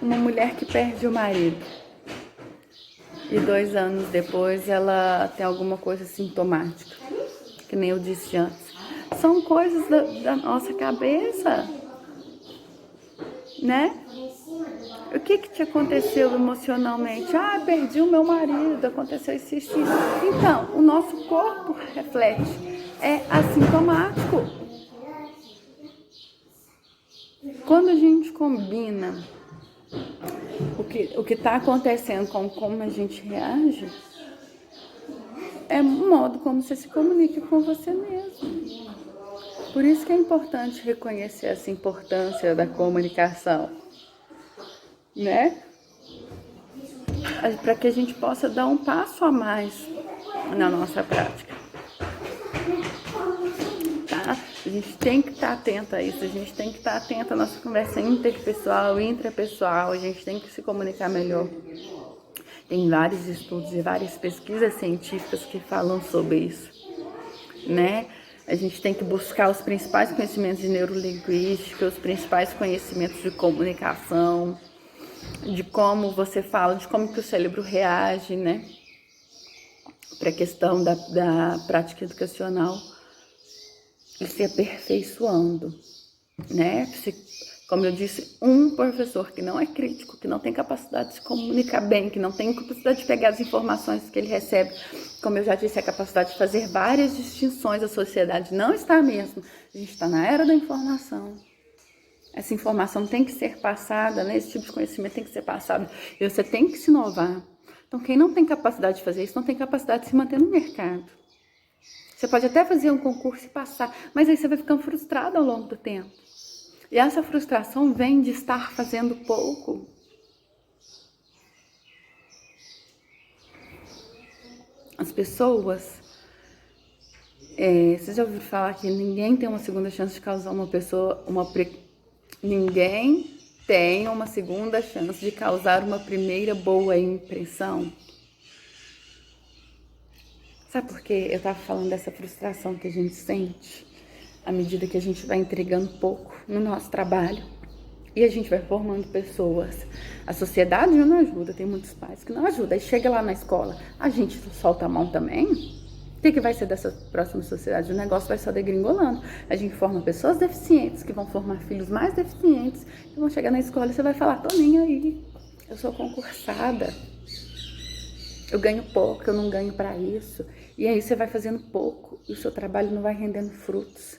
uma mulher que perde o marido e 2 anos depois ela tem alguma coisa sintomática, que nem eu disse antes. São coisas da nossa cabeça, né? O que te aconteceu emocionalmente? Perdi o meu marido, aconteceu isso. Então, o nosso corpo reflete, é assintomático. Quando a gente combina o que está acontecendo com como a gente reage, é um modo como você se comunica com você mesmo. Por isso que é importante reconhecer essa importância da comunicação, né? Para que a gente possa dar um passo a mais na nossa prática, tá? A gente tem que estar atento a isso, a gente tem que estar atento à nossa conversa interpessoal, intrapessoal, a gente tem que se comunicar melhor. Tem vários estudos e várias pesquisas científicas que falam sobre isso, né? A gente tem que buscar os principais conhecimentos de neurolinguística, os principais conhecimentos de comunicação, de como você fala, de como que o cérebro reage, né? Para a questão da prática educacional e se aperfeiçoando, né? Como eu disse, um professor que não é crítico, que não tem capacidade de se comunicar bem, que não tem capacidade de pegar as informações que ele recebe, como eu já disse, a capacidade de fazer várias distinções, a sociedade não está mesmo. A gente está na era da informação. Essa informação tem que ser passada, né? Esse tipo de conhecimento tem que ser passado. E você tem que se inovar. Então, quem não tem capacidade de fazer isso, não tem capacidade de se manter no mercado. Você pode até fazer um concurso e passar, mas aí você vai ficando frustrado ao longo do tempo. E essa frustração vem de estar fazendo pouco. As pessoas, Vocês já ouviram falar que ninguém tem uma segunda chance de causar uma pessoa, ninguém tem uma segunda chance de causar uma primeira boa impressão? Sabe por quê? Eu tava falando dessa frustração que a gente sente à medida que a gente vai entregando pouco no nosso trabalho e a gente vai formando pessoas. A sociedade não ajuda, tem muitos pais que não ajudam. Aí chega lá na escola, a gente solta a mão também. O que vai ser dessa próxima sociedade? O negócio vai só degringolando. A gente forma pessoas deficientes, que vão formar filhos mais deficientes, que vão chegar na escola e você vai falar, tô nem aí, eu sou concursada, eu ganho pouco, eu não ganho pra isso. E aí você vai fazendo pouco e o seu trabalho não vai rendendo frutos.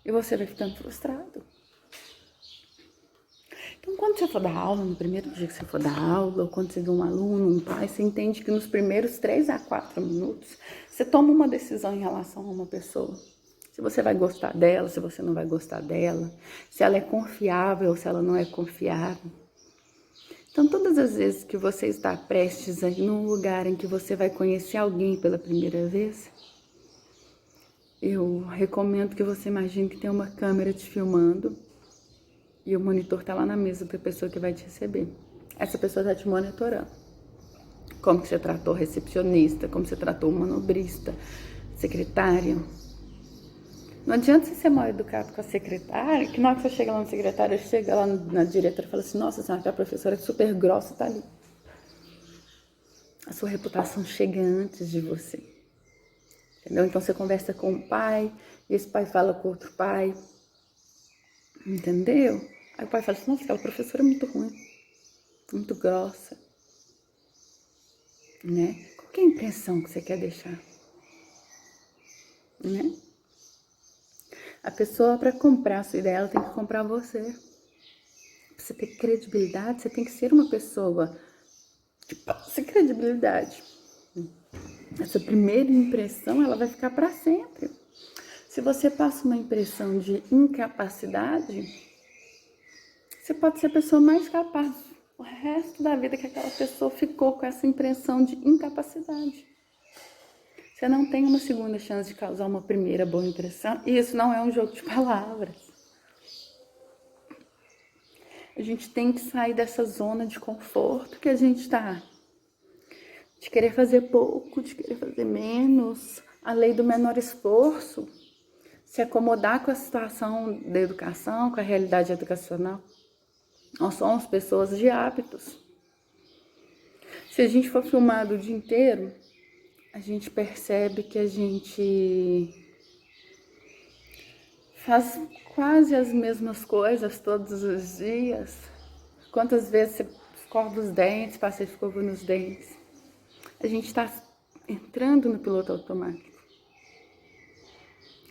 E você vai ficando frustrado. Então, quando você for dar aula, no primeiro dia que você for dar aula, ou quando você vê um aluno, um pai, você entende que nos primeiros 3 a 4 minutos, você toma uma decisão em relação a uma pessoa. Se você vai gostar dela, se você não vai gostar dela, se ela é confiável ou se ela não é confiável. Então, todas as vezes que você está prestes a ir num lugar em que você vai conhecer alguém pela primeira vez, eu recomendo que você imagine que tem uma câmera te filmando e o monitor está lá na mesa da pessoa que vai te receber. Essa pessoa está te monitorando. Como que você tratou a recepcionista, como você tratou o manobrista, secretária. Não adianta você ser mal educado com a secretária, que na hora que você chega lá na secretária, chega lá na diretora e fala assim, nossa senhora, que a professora é super grossa, tá ali. A sua reputação chega antes de você. Entendeu? Então você conversa com o pai, e esse pai fala com outro pai. Entendeu? Aí o pai fala assim, nossa, aquela professora é muito ruim, muito grossa. Né? Qual que é a impressão que você quer deixar? Né? A pessoa, para comprar a sua ideia, ela tem que comprar você. Pra você ter credibilidade, você tem que ser uma pessoa que passa credibilidade. Essa primeira impressão, ela vai ficar para sempre. Se você passa uma impressão de incapacidade, você pode ser a pessoa mais capaz o resto da vida que aquela pessoa ficou com essa impressão de incapacidade. Você não tem uma segunda chance de causar uma primeira boa impressão, e isso não é um jogo de palavras. A gente tem que sair dessa zona de conforto que a gente está. De querer fazer pouco, de querer fazer menos, a lei do menor esforço, se acomodar com a situação da educação, com a realidade educacional. Nós somos pessoas de hábitos. Se a gente for filmado o dia inteiro, a gente percebe que a gente faz quase as mesmas coisas todos os dias. Quantas vezes você escova os dentes, passa escova nos dentes? A gente está entrando no piloto automático.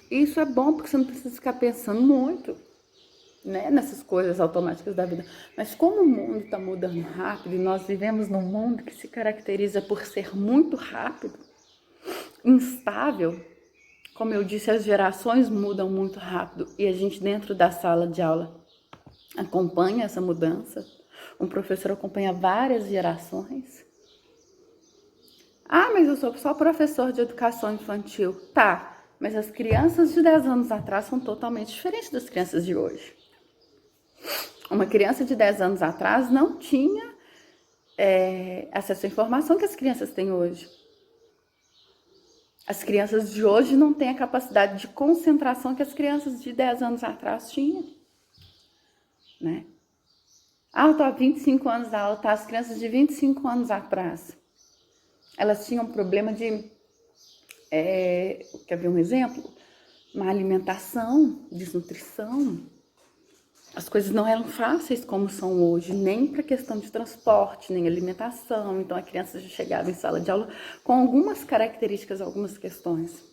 Isso é bom porque você não precisa ficar pensando muito, né, nessas coisas automáticas da vida. Mas como o mundo está mudando rápido e nós vivemos num mundo que se caracteriza por ser muito rápido, instável, como eu disse, as gerações mudam muito rápido e a gente dentro da sala de aula acompanha essa mudança. Um professor acompanha várias gerações. Ah, mas eu sou só professor de educação infantil. Tá, mas as crianças de 10 anos atrás são totalmente diferentes das crianças de hoje. Uma criança de 10 anos atrás não tinha acesso à informação que as crianças têm hoje. As crianças de hoje não têm a capacidade de concentração que as crianças de 10 anos atrás tinham. Né? Ah, eu tô há 25 anos da aula, tá? As crianças de 25 anos atrás, elas tinham um problema de, quer ver um exemplo? Má alimentação, desnutrição. As coisas não eram fáceis como são hoje, nem para questão de transporte, nem alimentação. Então a criança já chegava em sala de aula com algumas características, algumas questões.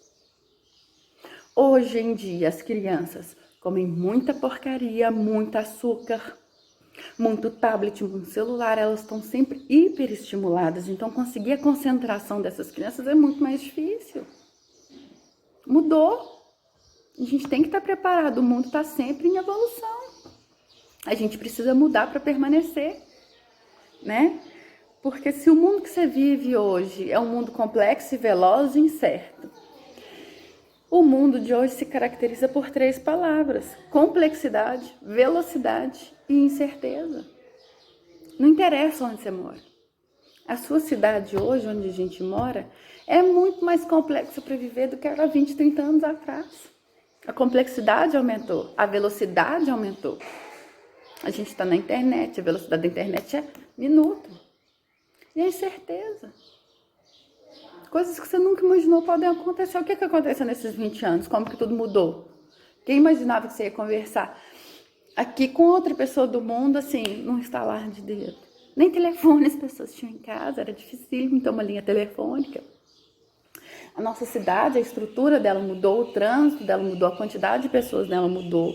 Hoje em dia as crianças comem muita porcaria, muito açúcar, muito tablet, muito celular, elas estão sempre hiperestimuladas. Então conseguir a concentração dessas crianças é muito mais difícil. Mudou. A gente tem que estar preparado, o mundo está sempre em evolução. A gente precisa mudar para permanecer, né? Porque se o mundo que você vive hoje é um mundo complexo e veloz e incerto, O mundo de hoje se caracteriza por 3 palavras: complexidade, velocidade e incerteza. Não interessa onde você mora. A sua cidade hoje, onde a gente mora, é muito mais complexa para viver do que era 20, 30 anos atrás. A complexidade aumentou, a velocidade aumentou. A gente está na internet, a velocidade da internet é minuto. E a incerteza. Coisas que você nunca imaginou podem acontecer. O que aconteceu nesses 20 anos? Como que tudo mudou? Quem imaginava que você ia conversar aqui com outra pessoa do mundo, assim, num estalar de dedo? Nem telefone as pessoas tinham em casa, era difícil ter uma linha telefônica. A nossa cidade, a estrutura dela mudou, o trânsito dela mudou, a quantidade de pessoas dela mudou.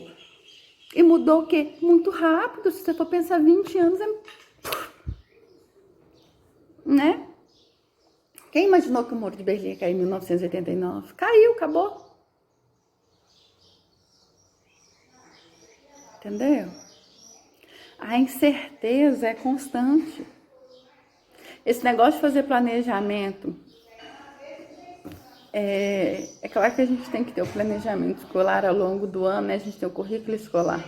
E mudou o quê? Muito rápido. Se você for pensar 20 anos, né? Quem imaginou que o Muro de Berlim ia cair em 1989? Caiu, acabou. Entendeu? A incerteza é constante. Esse negócio de fazer planejamento, é claro que a gente tem que ter o planejamento escolar ao longo do ano, né? A gente tem o currículo escolar.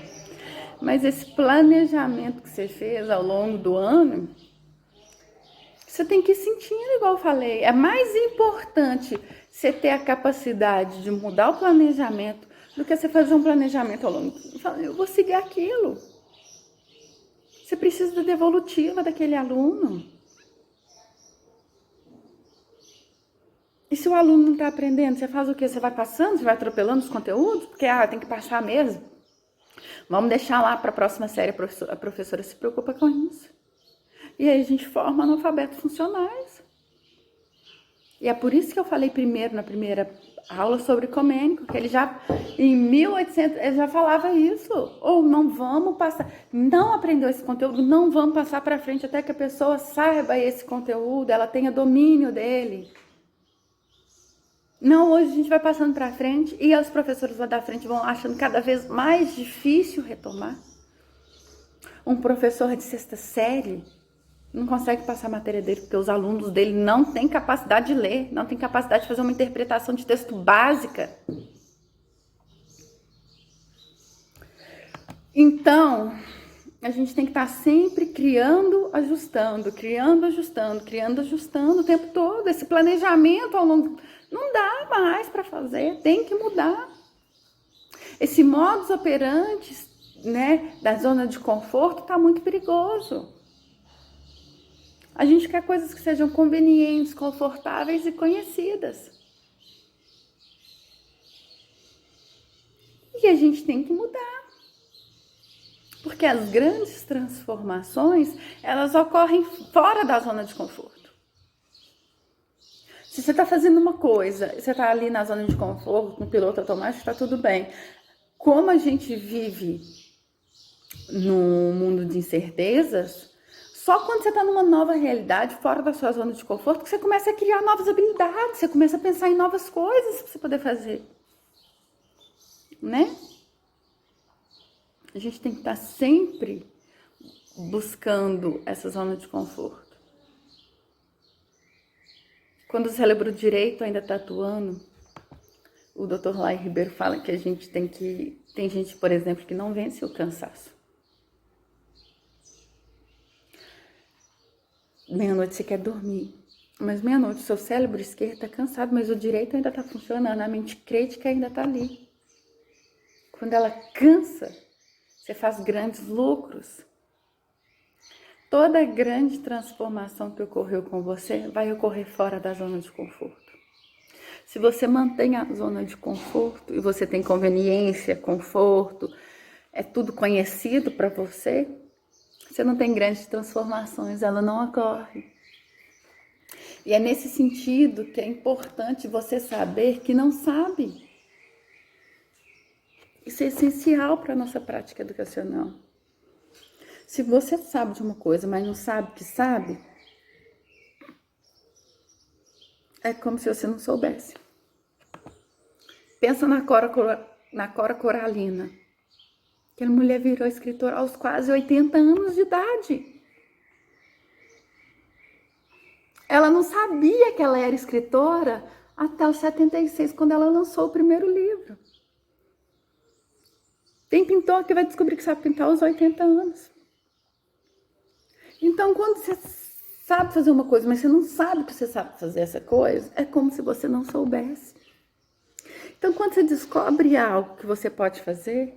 Mas esse planejamento que você fez ao longo do ano, você tem que ir sentindo, igual eu falei. É mais importante você ter a capacidade de mudar o planejamento do que você fazer um planejamento ao longo do ano. Eu vou seguir aquilo. Você precisa da devolutiva daquele aluno. E se o aluno não está aprendendo, você faz o quê? Você vai passando, você vai atropelando os conteúdos? Porque, tem que passar mesmo. Vamos deixar lá para a próxima série, a professora se preocupa com isso. E aí a gente forma analfabetos funcionais. E é por isso que eu falei primeiro, na primeira aula, sobre Comênico, que ele já, em 1800, ele já falava isso. Ou não vamos passar, não aprendeu esse conteúdo, não vamos passar para frente até que a pessoa saiba esse conteúdo, ela tenha domínio dele. Não, hoje a gente vai passando para frente e os professores lá da frente vão achando cada vez mais difícil retomar. Um professor de 6ª série não consegue passar a matéria dele porque os alunos dele não têm capacidade de ler, não têm capacidade de fazer uma interpretação de texto básica. Então, a gente tem que estar sempre criando, ajustando o tempo todo. Esse planejamento ao longo... Não dá mais para fazer, tem que mudar. Esse modus operandi, né, da zona de conforto está muito perigoso. A gente quer coisas que sejam convenientes, confortáveis e conhecidas. E a gente tem que mudar. Porque as grandes transformações, elas ocorrem fora da zona de conforto. Se você está fazendo uma coisa, você está ali na zona de conforto, no piloto automático, está tudo bem. Como a gente vive num mundo de incertezas, só quando você está numa nova realidade, fora da sua zona de conforto, que você começa a criar novas habilidades, você começa a pensar em novas coisas para você poder fazer. Né? A gente tem que estar sempre buscando essa zona de conforto. Quando o cérebro direito ainda está atuando, o Dr. Lai Ribeiro fala que a gente tem que... Tem gente, por exemplo, que não vence o cansaço. Meia-noite você quer dormir, mas meia-noite o seu cérebro esquerdo está cansado, mas o direito ainda está funcionando, a mente crítica ainda está ali. Quando ela cansa, você faz grandes lucros. Toda grande transformação que ocorreu com você vai ocorrer fora da zona de conforto. Se você mantém a zona de conforto e você tem conveniência, conforto, é tudo conhecido para você, você não tem grandes transformações, ela não ocorre. E é nesse sentido que é importante você saber que não sabe. Isso é essencial para a nossa prática educacional. Se você sabe de uma coisa, mas não sabe que sabe, é como se você não soubesse. Pensa na Cora Coralina. Aquela mulher virou escritora aos quase 80 anos de idade. Ela não sabia que ela era escritora até os 76, quando ela lançou o primeiro livro. Tem pintor que vai descobrir que sabe pintar aos 80 anos. Então, quando você sabe fazer uma coisa, mas você não sabe que você sabe fazer essa coisa, é como se você não soubesse. Então, quando você descobre algo que você pode fazer,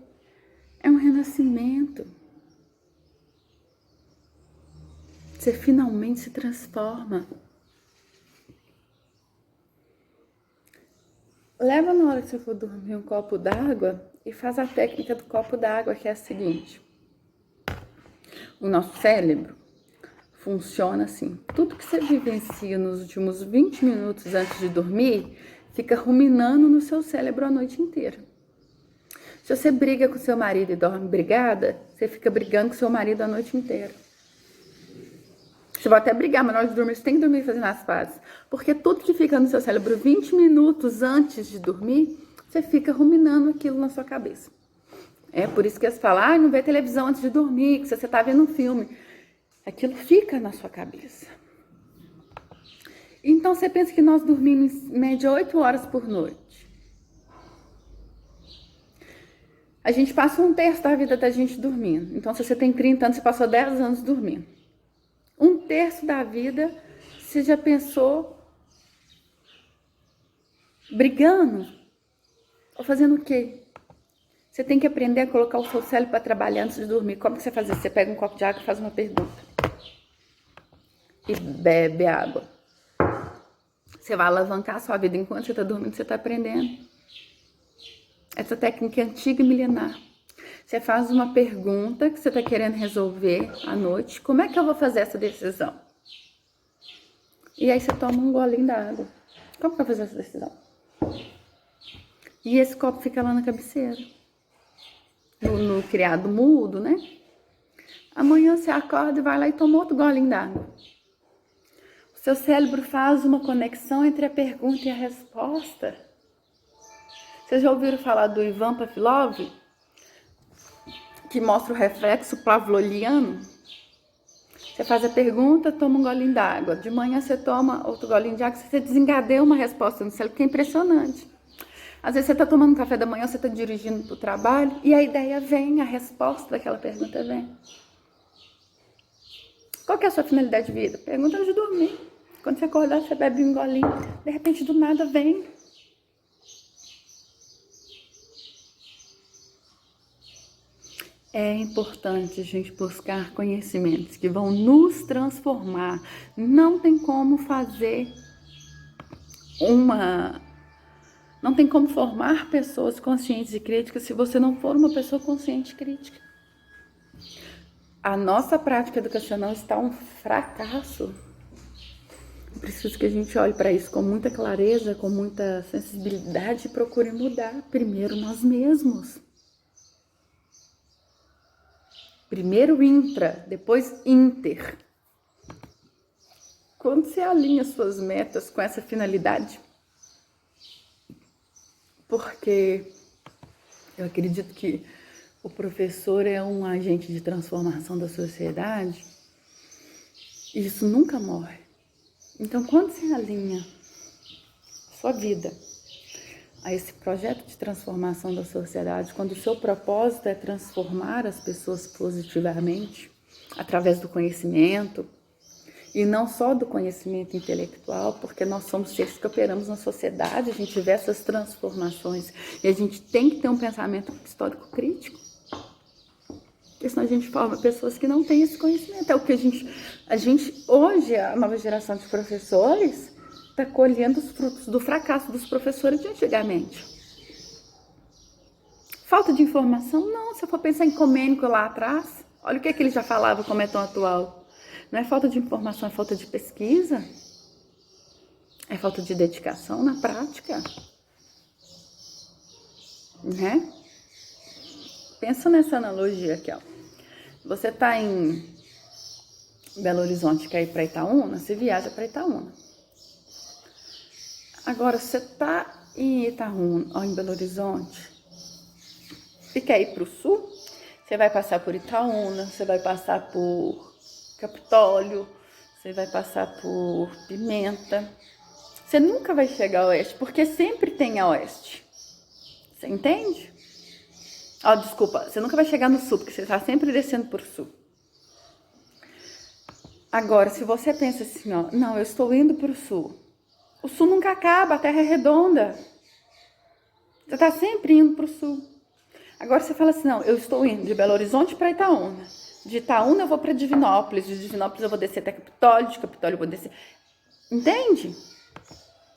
é um renascimento. Você finalmente se transforma. Leva na hora que você for dormir um copo d'água e faz a técnica do copo d'água, que é a seguinte. O nosso cérebro funciona assim. Tudo que você vivencia nos últimos 20 minutos antes de dormir, fica ruminando no seu cérebro a noite inteira. Se você briga com seu marido e dorme brigada, você fica brigando com seu marido a noite inteira. Você vai até brigar, mas na hora de dormir você tem que dormir fazendo as pazes. Porque tudo que fica no seu cérebro 20 minutos antes de dormir, você fica ruminando aquilo na sua cabeça. É por isso que eles falam, não vê televisão antes de dormir, que você está vendo um filme. Aquilo fica na sua cabeça. Então você pensa que nós dormimos em média 8 horas por noite. A gente passa 1/3 da vida da gente dormindo. Então se você tem 30 anos, você passou 10 anos dormindo. 1/3 da vida, você já pensou brigando? Ou fazendo o quê? Você tem que aprender a colocar o seu cérebro para trabalhar antes de dormir. Como que você faz isso? Você pega um copo de água e faz uma pergunta. E bebe água. Você vai alavancar a sua vida enquanto você está dormindo, você está aprendendo. Essa técnica é antiga e milenar. Você faz uma pergunta que você está querendo resolver à noite. Como é que eu vou fazer essa decisão? E aí você toma um golinho da água. Como que eu vou fazer essa decisão? E esse copo fica lá na cabeceira. No criado mudo, né? Amanhã você acorda e vai lá e toma outro golinho d'água. O seu cérebro faz uma conexão entre a pergunta e a resposta. Vocês já ouviram falar do Ivan Pavlov? Que mostra o reflexo pavloviano? Você faz a pergunta, toma um golinho d'água. De manhã você toma outro golinho de água, você desencadeia uma resposta no cérebro, que é impressionante. Às vezes você está tomando café da manhã, você está dirigindo para o trabalho e a ideia vem, a resposta daquela pergunta vem. Qual que é a sua finalidade de vida? Pergunta antes de dormir. Quando você acordar, você bebe um golinho, de repente do nada vem. É importante a gente buscar conhecimentos que vão nos transformar. Não tem como fazer Não tem como formar pessoas conscientes e críticas se você não for uma pessoa consciente e crítica. A nossa prática educacional está um fracasso. Eu preciso que a gente olhe para isso com muita clareza, com muita sensibilidade e procure mudar primeiro nós mesmos. Primeiro intra, depois inter. Quando você alinha suas metas com essa finalidade, porque eu acredito que o professor é um agente de transformação da sociedade, e isso nunca morre. Então, quando você alinha sua vida a esse projeto de transformação da sociedade, quando o seu propósito é transformar as pessoas positivamente, através do conhecimento, e não só do conhecimento intelectual, porque nós somos seres que operamos na sociedade, a gente vê essas transformações e a gente tem que ter um pensamento histórico crítico, porque senão a gente forma pessoas que não têm esse conhecimento. É o que a gente hoje, a nova geração de professores, está colhendo os frutos do fracasso dos professores de antigamente. Falta de informação? Não, se eu for pensar em Comênico lá atrás, olha o que ele já falava como é tão atual. Não é falta de informação, é falta de pesquisa. É falta de dedicação na prática. Né? Pensa nessa analogia aqui, ó. Você está em Belo Horizonte, quer ir para Itaúna, você viaja para Itaúna. Agora, você está em Itaúna, ou em Belo Horizonte, e quer ir para o sul, você vai passar por Itaúna, você vai passar por Capitólio, você vai passar por Pimenta. Você nunca vai chegar a oeste, porque sempre tem a oeste. Você entende? Ó, desculpa, você nunca vai chegar no sul, porque você está sempre descendo por sul. Agora, se você pensa assim, ó, não, eu estou indo para o sul. O sul nunca acaba, a terra é redonda. Você está sempre indo para o sul. Agora você fala assim, não, eu estou indo de Belo Horizonte para Itaúna. De Itaúna eu vou para Divinópolis. De Divinópolis eu vou descer até Capitólio. De Capitólio eu vou descer... Entende?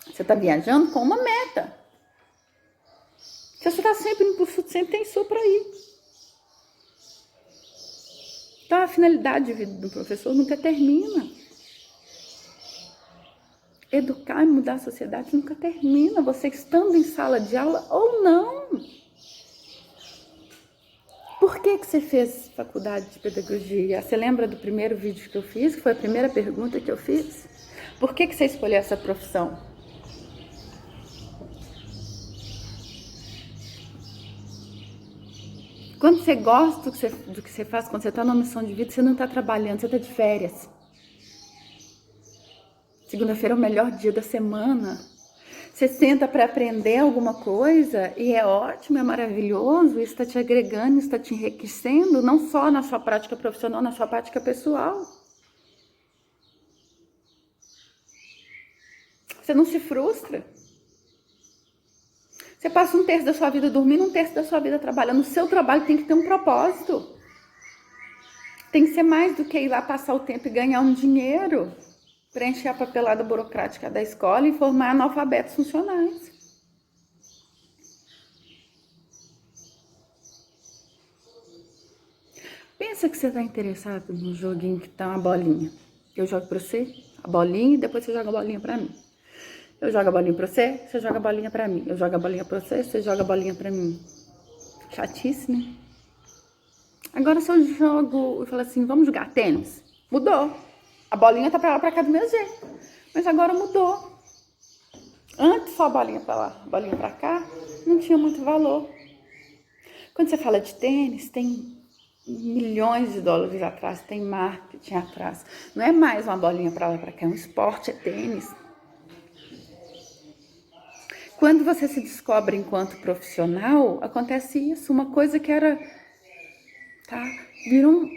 Você está viajando com uma meta. Se você está sempre indo para o sul, sempre tem sul para ir. Então a finalidade de vida do professor nunca termina. Educar e mudar a sociedade nunca termina. Você estando em sala de aula ou não. Por que você fez faculdade de pedagogia? Você lembra do primeiro vídeo que eu fiz? Que foi a primeira pergunta que eu fiz? Por que você escolheu essa profissão? Quando você gosta do que você faz, quando você está numa missão de vida, você não está trabalhando, você está de férias. Segunda-feira é o melhor dia da semana. Você senta para aprender alguma coisa e é ótimo, é maravilhoso, isso está te agregando, isso está te enriquecendo, não só na sua prática profissional, na sua prática pessoal. Você não se frustra. Você passa um terço da sua vida dormindo, um terço da sua vida trabalhando. O seu trabalho tem que ter um propósito. Tem que ser mais do que ir lá passar o tempo e ganhar um dinheiro. Preencher a papelada burocrática da escola e formar analfabetos funcionais. Pensa que você está interessado no joguinho que tá uma bolinha. Eu jogo pra você a bolinha e depois você joga a bolinha pra mim. Eu jogo a bolinha pra você, você joga a bolinha pra mim. Eu jogo a bolinha pra você, você joga a bolinha pra mim. Chatice, né? Agora se eu jogo e falo assim, vamos jogar tênis. Mudou. A bolinha tá pra lá, pra cá do mesmo jeito. Mas agora mudou. Antes só a bolinha pra lá, a bolinha pra cá, não tinha muito valor. Quando você fala de tênis, tem milhões de dólares atrás, tem marketing atrás. Não é mais uma bolinha pra lá, pra cá, é um esporte, é tênis. Quando você se descobre enquanto profissional, acontece isso. Uma coisa que era... Tá? Vira um...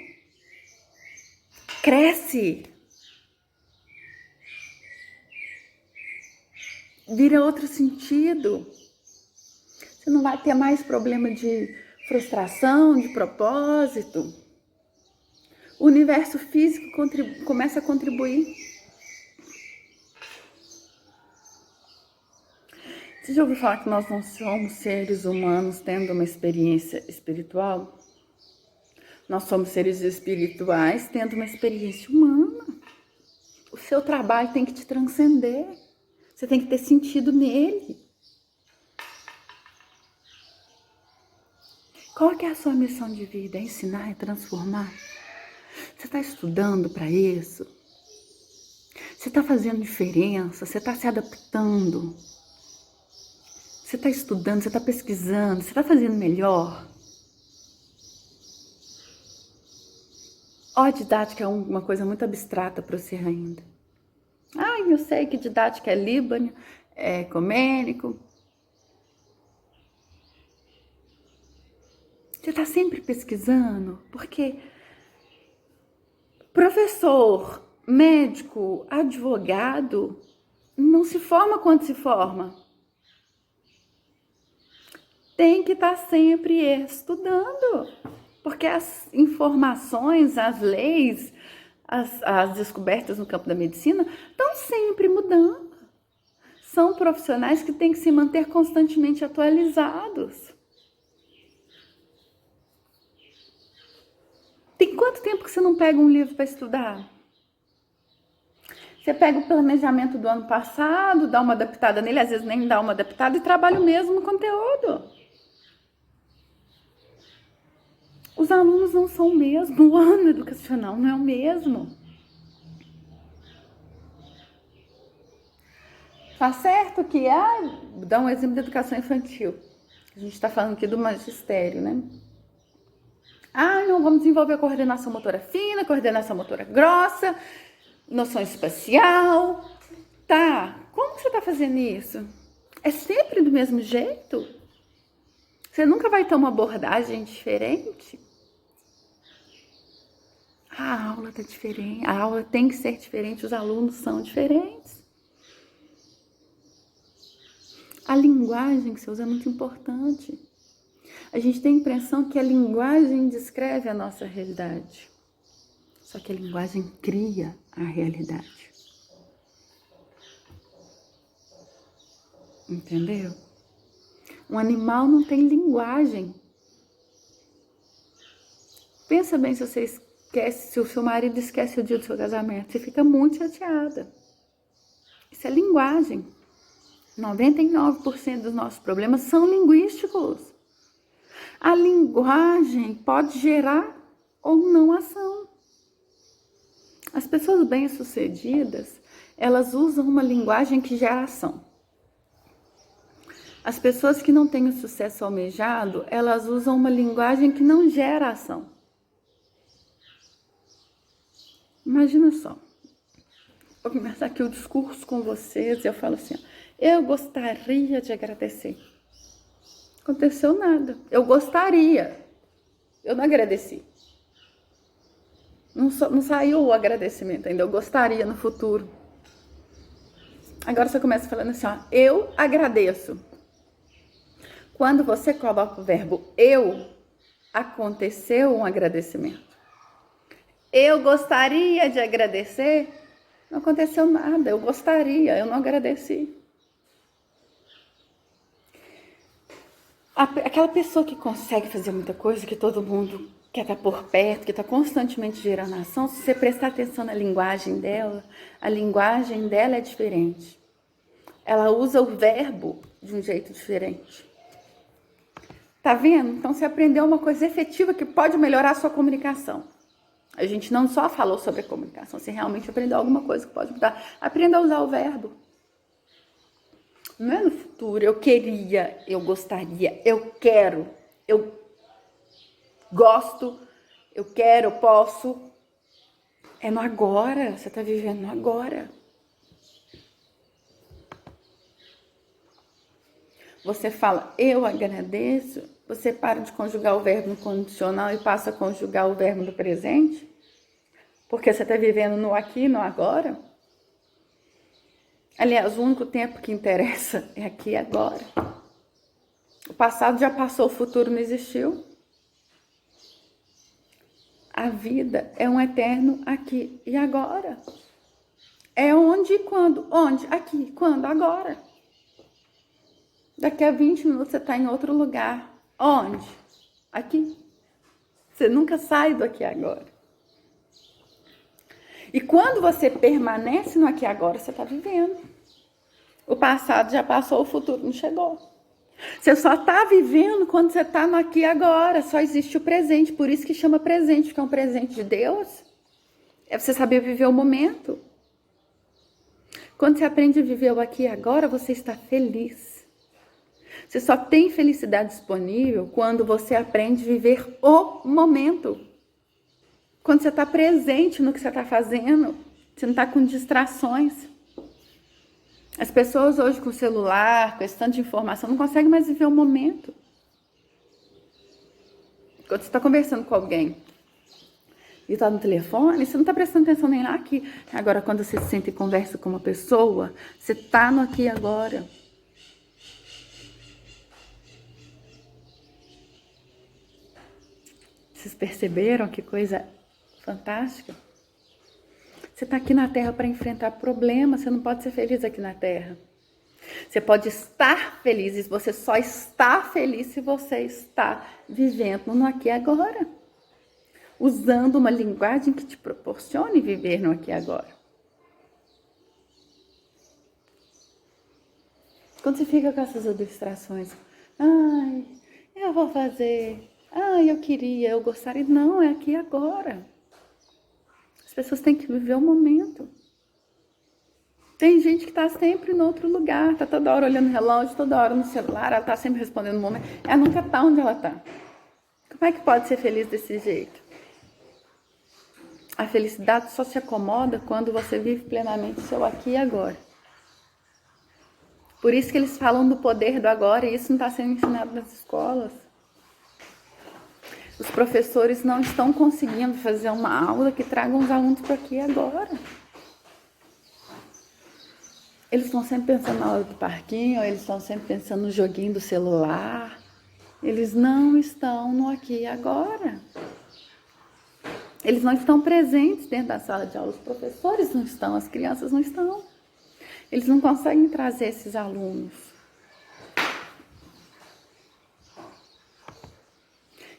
Cresce. Vira outro sentido. Você não vai ter mais problema de frustração, de propósito. O universo físico começa a contribuir. Você já ouviu falar que nós não somos seres humanos tendo uma experiência espiritual? Nós somos seres espirituais tendo uma experiência humana. O seu trabalho tem que te transcender. Você tem que ter sentido nele. Qual que é a sua missão de vida? É ensinar e transformar? Você está estudando para isso? Você está fazendo diferença? Você está se adaptando? Você está estudando? Você está pesquisando? Você está fazendo melhor? Ó, a didática é uma coisa muito abstrata para você ainda. Eu sei que didática é líbano, é ecumênico. Você está sempre pesquisando, porque professor, médico, advogado, não se forma quando se forma. Tem que estar sempre estudando, porque as informações, as leis, as descobertas no campo da medicina estão sempre mudando. São profissionais que têm que se manter constantemente atualizados. Tem quanto tempo que você não pega um livro para estudar? Você pega o planejamento do ano passado, dá uma adaptada nele, às vezes nem dá uma adaptada e trabalha o mesmo conteúdo. Os alunos não são o mesmo, o ano educacional não é o mesmo. Tá certo que dá um exemplo de educação infantil. A gente está falando aqui do magistério, né? Não, vamos desenvolver a coordenação motora fina, coordenação motora grossa, noção espacial. Tá, como que você está fazendo isso? É sempre do mesmo jeito? Você nunca vai ter uma abordagem diferente? A aula está diferente, a aula tem que ser diferente, os alunos são diferentes. A linguagem que você usa é muito importante. A gente tem a impressão que a linguagem descreve a nossa realidade. Só que a linguagem cria a realidade. Entendeu? Um animal não tem linguagem. Pensa bem se você esquece, se o seu marido esquece o dia do seu casamento. Você fica muito chateada. Isso é linguagem. 99% dos nossos problemas são linguísticos. A linguagem pode gerar ou não ação. As pessoas bem-sucedidas, elas usam uma linguagem que gera ação. As pessoas que não têm o sucesso almejado, elas usam uma linguagem que não gera ação. Imagina só. Vou começar aqui o discurso com vocês e eu falo assim, eu gostaria de agradecer. Não aconteceu nada. Eu gostaria. Eu não agradeci. Não saiu o agradecimento ainda. Eu gostaria no futuro. Agora você começa falando assim, eu agradeço. Quando você coloca o verbo eu, aconteceu um agradecimento. Eu gostaria de agradecer. Não aconteceu nada. Eu gostaria. Eu não agradeci. Aquela pessoa que consegue fazer muita coisa, que todo mundo quer estar por perto, que está constantemente gerando ação, se você prestar atenção na linguagem dela, a linguagem dela é diferente. Ela usa o verbo de um jeito diferente. Tá vendo? Então você aprendeu uma coisa efetiva que pode melhorar a sua comunicação. A gente não só falou sobre a comunicação, você realmente aprendeu alguma coisa que pode mudar. Aprenda a usar o verbo. Não é no futuro, eu queria, eu gostaria, eu quero, eu gosto, eu quero, eu posso. É no agora, você está vivendo no agora. Você fala, eu agradeço, você para de conjugar o verbo no condicional e passa a conjugar o verbo no presente? Porque você está vivendo no aqui e no agora? Aliás, o único tempo que interessa é aqui e agora. O passado já passou, o futuro não existiu. A vida é um eterno aqui e agora. É onde e quando? Onde? Aqui. Quando? Agora. Daqui a 20 minutos você está em outro lugar. Onde? Aqui. Você nunca sai do aqui e agora. E quando você permanece no aqui e agora, você está vivendo. O passado já passou, o futuro não chegou. Você só está vivendo quando você está no aqui e agora. Só existe o presente. Por isso que chama presente, porque é um presente de Deus. É você saber viver o momento. Quando você aprende a viver o aqui e agora, você está feliz. Você só tem felicidade disponível quando você aprende a viver o momento. Quando você está presente no que você está fazendo, você não está com distrações. As pessoas hoje com o celular, com esse tanto de informação, não conseguem mais viver o momento. Quando você está conversando com alguém e está no telefone, você não está prestando atenção nem lá aqui. Agora, quando você se senta e conversa com uma pessoa, você está no aqui e agora. Vocês perceberam que coisa fantástica? Você está aqui na Terra para enfrentar problemas, você não pode ser feliz aqui na Terra. Você pode estar feliz, e você só está feliz se você está vivendo no aqui e agora. Usando uma linguagem que te proporcione viver no aqui e agora. Quando você fica com essas distrações, ai, eu vou fazer, ai, eu queria, eu gostaria, não, é aqui e agora. As pessoas têm que viver o momento. Tem gente que está sempre em outro lugar, está toda hora olhando o relógio, toda hora no celular, ela está sempre respondendo no momento. Ela nunca está onde ela está. Como é que pode ser feliz desse jeito? A felicidade só se acomoda quando você vive plenamente o seu aqui e agora. Por isso que eles falam do poder do agora, e isso não está sendo ensinado nas escolas. Os professores não estão conseguindo fazer uma aula que traga os alunos para aqui e agora. Eles estão sempre pensando na hora do parquinho, eles estão sempre pensando no joguinho do celular. Eles não estão no aqui e agora. Eles não estão presentes dentro da sala de aula. Os professores não estão, as crianças não estão. Eles não conseguem trazer esses alunos.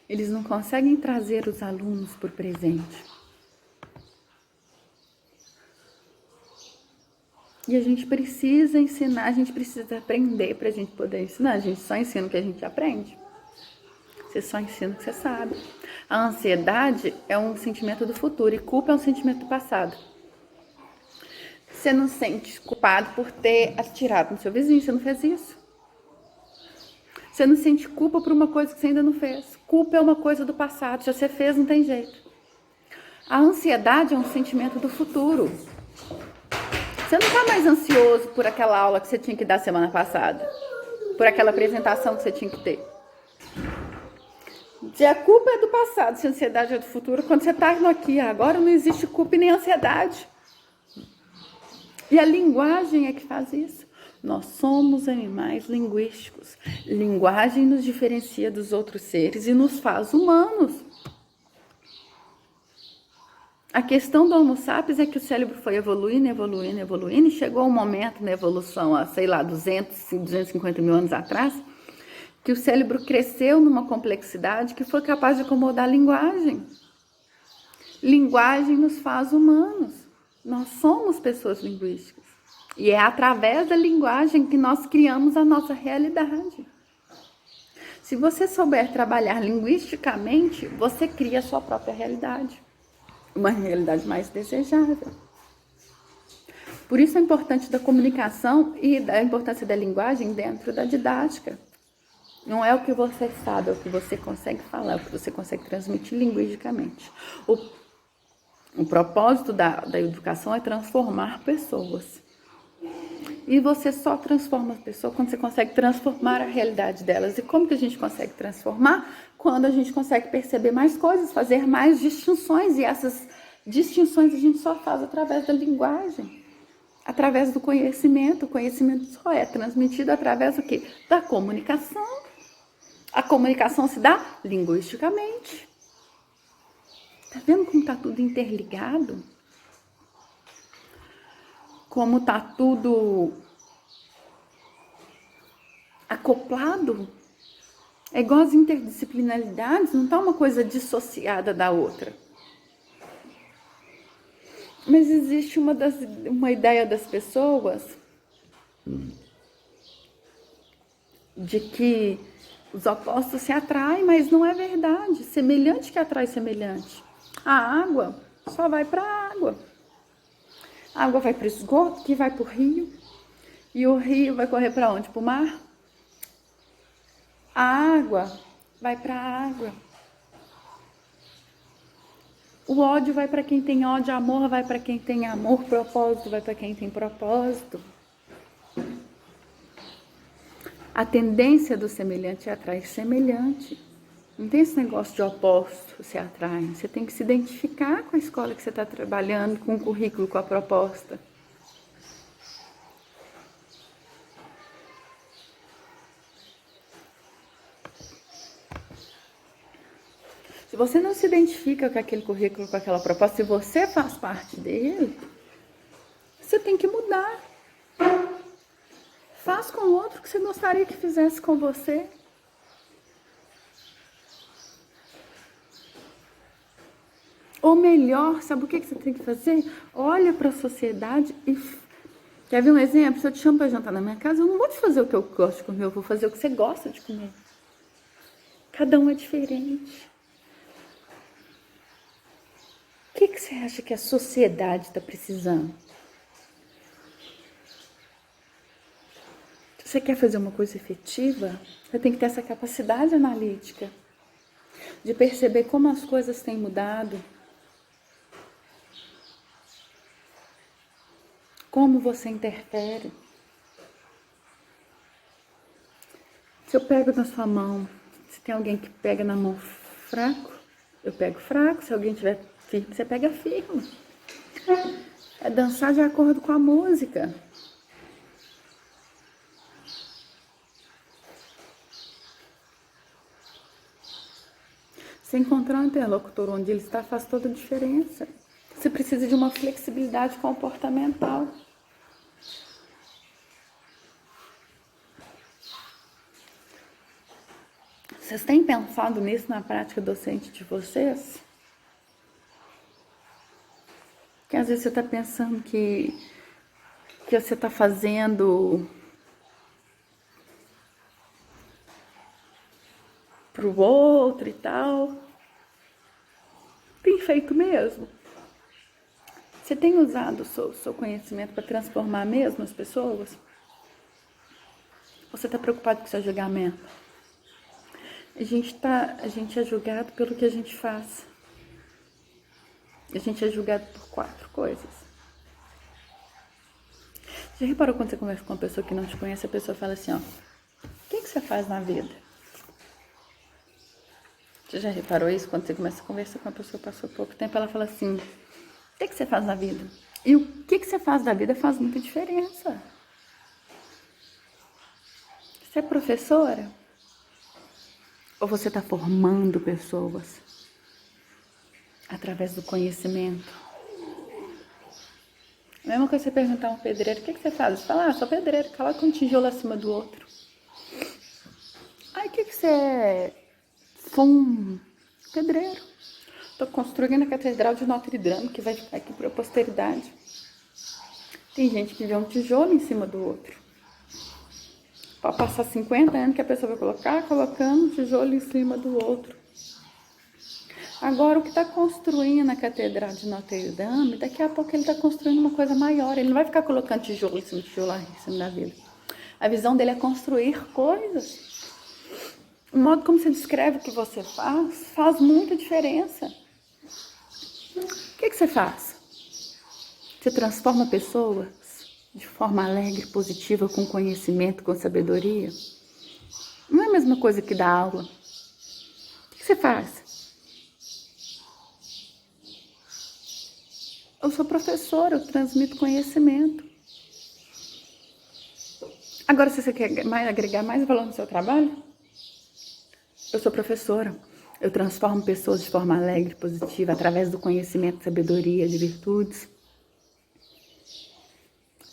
Eles não conseguem trazer os alunos por presente. E a gente precisa ensinar, a gente precisa aprender para a gente poder ensinar. A gente só ensina o que a gente aprende. Você só ensina o que você sabe. A ansiedade é um sentimento do futuro e culpa é um sentimento do passado. Você não se sente culpado por ter atirado no seu vizinho, você não fez isso. Você não sente culpa por uma coisa que você ainda não fez. Culpa é uma coisa do passado, se você fez, não tem jeito. A ansiedade é um sentimento do futuro. Você não está mais ansioso por aquela aula que você tinha que dar semana passada, por aquela apresentação que você tinha que ter. Se a culpa é do passado, se a ansiedade é do futuro, quando você está no aqui e agora, não existe culpa e nem ansiedade. E a linguagem é que faz isso. Nós somos animais linguísticos. Linguagem nos diferencia dos outros seres e nos faz humanos. A questão do Homo sapiens é que o cérebro foi evoluindo, evoluindo, evoluindo, e chegou um momento na evolução, há, 250 mil anos atrás, que o cérebro cresceu numa complexidade que foi capaz de acomodar a linguagem. Linguagem nos faz humanos. Nós somos pessoas linguísticas. E é através da linguagem que nós criamos a nossa realidade. Se você souber trabalhar linguisticamente, você cria a sua própria realidade. Uma realidade mais desejável. Por isso a importância da comunicação e a importância da linguagem dentro da didática. Não é o que você sabe, é o que você consegue falar, é o que você consegue transmitir linguisticamente. O propósito da educação é transformar pessoas. E você só transforma as pessoas quando você consegue transformar a realidade delas. E como que a gente consegue transformar? Quando a gente consegue perceber mais coisas, fazer mais distinções. E essas distinções a gente só faz através da linguagem, através do conhecimento. O conhecimento só é transmitido através do quê? Da comunicação. A comunicação se dá linguisticamente. Tá vendo como tá tudo interligado? Como tá tudo acoplado? É igual as interdisciplinaridades, não tá uma coisa dissociada da outra. Mas existe uma ideia das pessoas de que os opostos se atraem, mas não é verdade. Semelhante que atrai semelhante. A água só vai para a água. A água vai para o esgoto, que vai para o rio. E o rio vai correr para onde? Para o mar? A água vai para a água. O ódio vai para quem tem ódio, amor vai para quem tem amor, propósito vai para quem tem propósito. A tendência do semelhante é atrair semelhante. Não tem esse negócio de opostos se atraem. Você tem que se identificar com a escola que você está trabalhando, com o currículo, com a proposta. Se você não se identifica com aquele currículo, com aquela proposta, se você faz parte dele, você tem que mudar. Faz com o outro o que você gostaria que fizesse com você. Ou melhor, sabe o que você tem que fazer? Olha para a sociedade e... Quer ver um exemplo? Se eu te chamo para jantar na minha casa, eu não vou te fazer o que eu gosto de comer, eu vou fazer o que você gosta de comer. Cada um é diferente. O que você acha que a sociedade está precisando? Se você quer fazer uma coisa efetiva, você tem que ter essa capacidade analítica de perceber como as coisas têm mudado, como você interfere. Se eu pego na sua mão, se tem alguém que pega na mão fraco, eu pego fraco. Se alguém tiver firme, você pega firme. É dançar de acordo com a música. Se encontrar um interlocutor onde ele está faz toda a diferença. Você precisa de uma flexibilidade comportamental. Vocês têm pensado nisso na prática docente de vocês? Que às vezes você está pensando que você está fazendo para o outro e tal. Tem feito mesmo? Você tem usado o seu conhecimento para transformar mesmo as pessoas? Ou você está preocupado com o seu julgamento? A gente é julgado pelo que a gente faz. A gente é julgado por 4 coisas. Já reparou quando você conversa com uma pessoa que não te conhece, a pessoa fala assim, ó, o que você faz na vida? Você já reparou isso? Quando você começa a conversar com uma pessoa, passou pouco tempo, ela fala assim, o que você faz na vida? E o que você faz da vida faz muita diferença. Você é professora? Ou você está formando pessoas através do conhecimento? A mesma coisa você perguntar a um pedreiro, o que você faz? Você fala, sou pedreiro, coloca um tijolo acima do outro. Aí o que você é? Sou um pedreiro. Estou construindo a Catedral de Notre Dame, que vai ficar aqui para a posteridade. Tem gente que vê um tijolo em cima do outro. Pode passar 50 anos que a pessoa vai colocando um tijolo em cima do outro. Agora, o que está construindo a Catedral de Notre Dame, daqui a pouco ele está construindo uma coisa maior. Ele não vai ficar colocando tijolo em cima de tijolo em cima da vida. A visão dele é construir coisas. O modo como você descreve o que você faz muita diferença. O que você faz? Você transforma pessoas de forma alegre, positiva, com conhecimento, com sabedoria? Não é a mesma coisa que dar aula. O que você faz? Eu sou professora, eu transmito conhecimento. Agora, se você quer agregar mais valor no seu trabalho, eu sou professora. Eu transformo pessoas de forma alegre, positiva, através do conhecimento, sabedoria, de virtudes.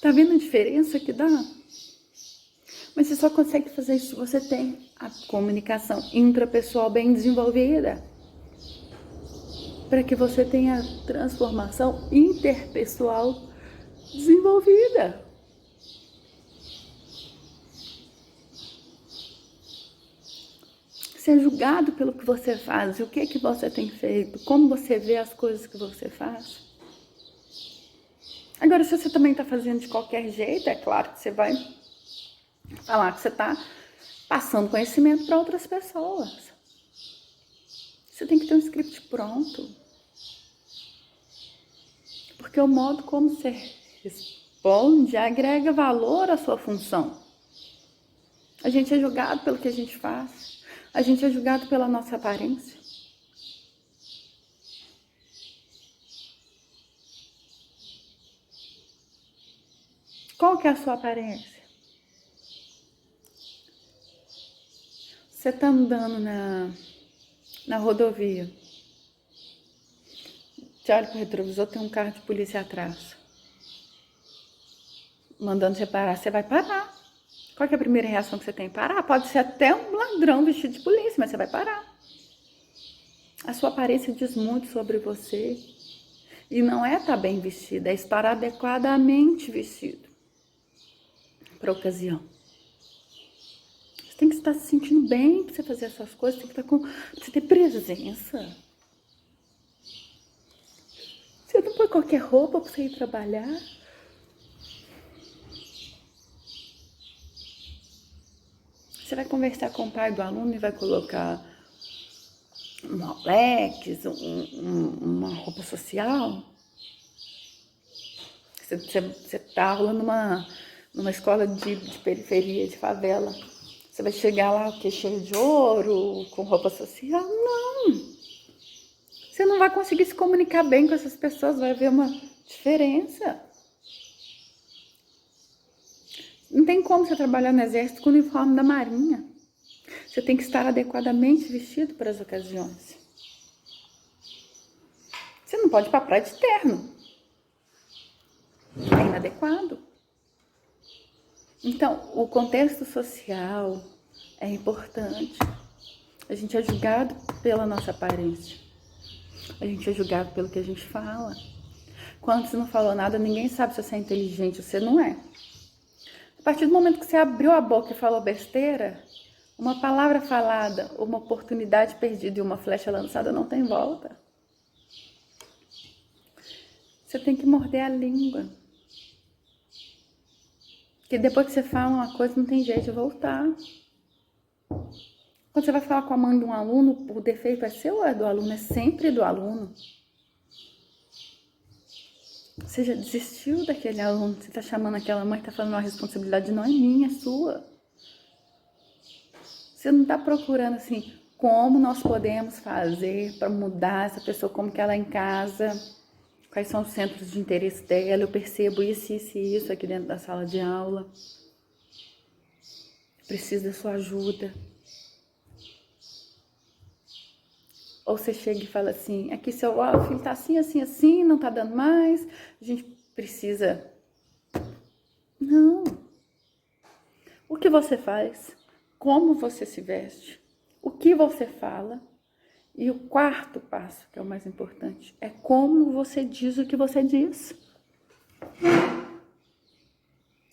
Tá vendo a diferença que dá? Mas você só consegue fazer isso se você tem a comunicação intrapessoal bem desenvolvida. Para que você tenha a transformação interpessoal desenvolvida. Você é julgado pelo que você faz, e o que você tem feito, como você vê as coisas que você faz. Agora, se você também está fazendo de qualquer jeito, é claro que você vai falar que você está passando conhecimento para outras pessoas. Você tem que ter um script pronto. Porque o modo como você responde agrega valor à sua função. A gente é julgado pelo que a gente faz. A gente é julgado pela nossa aparência. Qual que é a sua aparência? Você está andando na rodovia. Você olha para o retrovisor, tem um carro de polícia atrás. Mandando você parar, você vai parar. Qual que é a primeira reação que você tem? Parar. Pode ser até um ladrão vestido de polícia, mas você vai parar. A sua aparência diz muito sobre você. E não é estar bem vestido, é estar adequadamente vestido para a ocasião. Você tem que estar se sentindo bem para você fazer essas coisas, tem que estar com, pra você ter presença. Você não põe qualquer roupa para você ir trabalhar. Você vai conversar com o pai do aluno e vai colocar um Rolex, uma roupa social. Você está rolando numa escola de periferia, de favela. Você vai chegar lá, o quê? Cheio de ouro, com roupa social? Não! Você não vai conseguir se comunicar bem com essas pessoas, vai haver uma diferença. Não tem como você trabalhar no exército com o uniforme da marinha. Você tem que estar adequadamente vestido para as ocasiões. Você não pode ir para a praia de terno. É inadequado. Então, o contexto social é importante. A gente é julgado pela nossa aparência. A gente é julgado pelo que a gente fala. Quando você não falou nada, ninguém sabe se você é inteligente ou você não é. A partir do momento que você abriu a boca e falou besteira, uma palavra falada, uma oportunidade perdida e uma flecha lançada não tem volta. Você tem que morder a língua. Porque depois que você fala uma coisa, não tem jeito de voltar. Quando você vai falar com a mãe de um aluno, o defeito é seu ou é do aluno? É sempre do aluno. Você já desistiu daquele aluno, você está chamando aquela mãe, está falando, a responsabilidade não é minha, é sua. Você não está procurando assim, como nós podemos fazer para mudar essa pessoa, como que ela é em casa, quais são os centros de interesse dela, eu percebo isso, isso e isso aqui dentro da sala de aula. Preciso da sua ajuda. Ou você chega e fala assim, aqui seu filho está assim, assim, assim, não está dando mais, a gente precisa... Não. O que você faz? Como você se veste? O que você fala? E o quarto passo, que é o mais importante, é como você diz o que você diz.